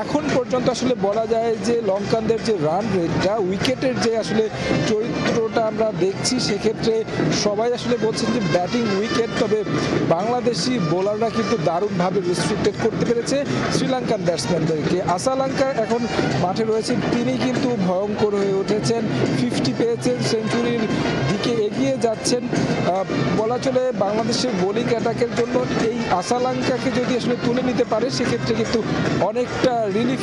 এখন পর্যন্ত আসলে বলা যায় যে লঙ্কানদের যে রান রেটটা, উইকেটের যে আসলে চরিত্রটা আমরা দেখছি, সেক্ষেত্রে সবাই আসলে বলছেন যে ব্যাটিং উইকেট, তবে বাংলাদেশি বোলাররা কিন্তু দারুণভাবে রেস্ট্রিক্টেড করতে পেরেছে শ্রীলঙ্কান ব্যাটসম্যানদেরকে। আসালাঙ্কা এখন মাঠে রয়েছেন, তিনি কিন্তু ভয়ঙ্কর হয়ে উঠেছেন। 50 পেয়েছেন, সেঞ্চুরির দিকে এগিয়ে যাচ্ছেন। বলা চলে বাংলাদেশের বোলিং অ্যাটাকের জন্য এই আসালাঙ্কাকে যদি আসলে তুলে নিতে পারে, সেক্ষেত্রে কিন্তু অনেকটা রিলিফ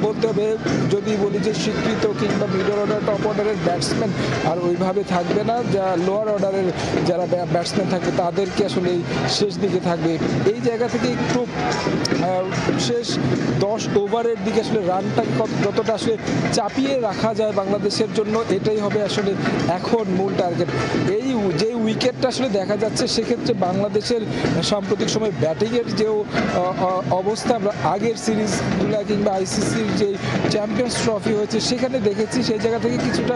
বলতে হবে। যদি বলি যে স্বীকৃত কিংবা মিডল অর্ডার, টপ অর্ডারের ব্যাটসম্যান আর ওইভাবে থাকবে না, যা লোয়ার অর্ডারের যারা ব্যাটসম্যান থাকবে তাদেরকে আসলে শেষ দিকে থাকবে। এই জায়গা থেকে একটু শেষ 10 ওভারের দিকে আসলে রানটাকে যতটা আসলে চাপিয়ে রাখা যায় বাংলাদেশের জন্য, এটাই হবে আসলে এখন মূল টার্গেট। এই যে উইকেটটা আসলে দেখা যাচ্ছে সেক্ষেত্রে বাংলাদেশের সাম্প্রতিক সময় ব্যাটিংয়ের যে অবস্থা আমরা আগের সিরিজগুলো কিংবা আইসিসির যে চ্যাম্পিয়ন্স ট্রফি হয়েছে সেখানে দেখেছি, সেই জায়গা থেকে কিছুটা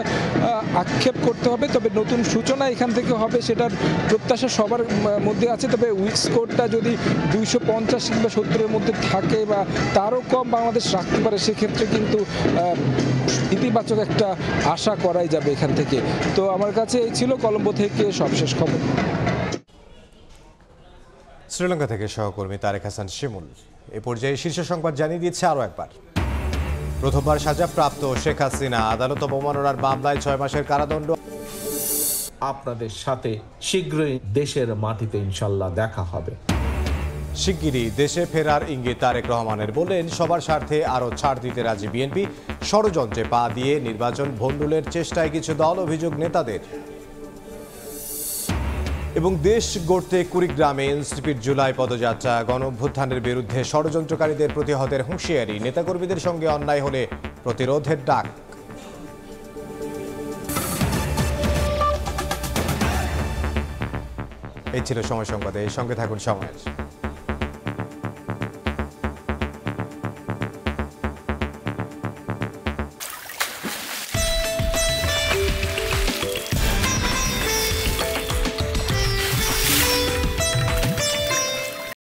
আক্ষেপ করতে হবে। তবে নতুন সূচনা এখান থেকে হবে সেটার প্রত্যাশা সবার মধ্যে আছে। তবে উইক স্কোরটা যদি 250 কিংবা 70-এর মধ্যে থাকে বা তারও কম বাংলাদেশ রাখতে পারে, সেক্ষেত্রে কিন্তু ইতিবাচক একটা আশা করাই যাবে এখান থেকে। তো আমার কাছে এই ছিল কলম্বো থেকে সবশেষ খবর। শ্রীলঙ্কা থেকে সহকর্মী তারেক হাসান শিমুল। এ পর্যায়ে শীর্ষ সংবাদ জানিয়ে দিচ্ছে আরও একবার। প্রথমবার সাজাপ্রাপ্ত শেখ হাসিনা আদালত অবমাননার মামলায় 6 মাসের কারাদণ্ড। আপনাদের সাথে শীঘ্রই দেশের মাটিতে ইনশাল্লাহ দেখা হবে। শিগগিরই দেশে ফেরার ইঙ্গিত তারেক রহমানের, বললেন সবার স্বার্থে আরও ছাড় দিতে রাজি বিএনপি। ষড়যন্ত্রে পা দিয়ে নির্বাচন ভণ্ডুলের চেষ্টায় কিছু দল, অভিযোগ নেতাদের। এবং দেশ গড়তে কুড়িগ্রামে এনসিপির জুলাই পদযাত্রা, গণঅভ্যুত্থানের বিরুদ্ধে ষড়যন্ত্রকারীদের প্রতিহতের হুঁশিয়ারি, নেতাকর্মীদের সঙ্গে অন্যায় হলে প্রতিরোধের ডাক। এই ছিল সময় সংবাদে, সঙ্গে থাকুন সময়ের।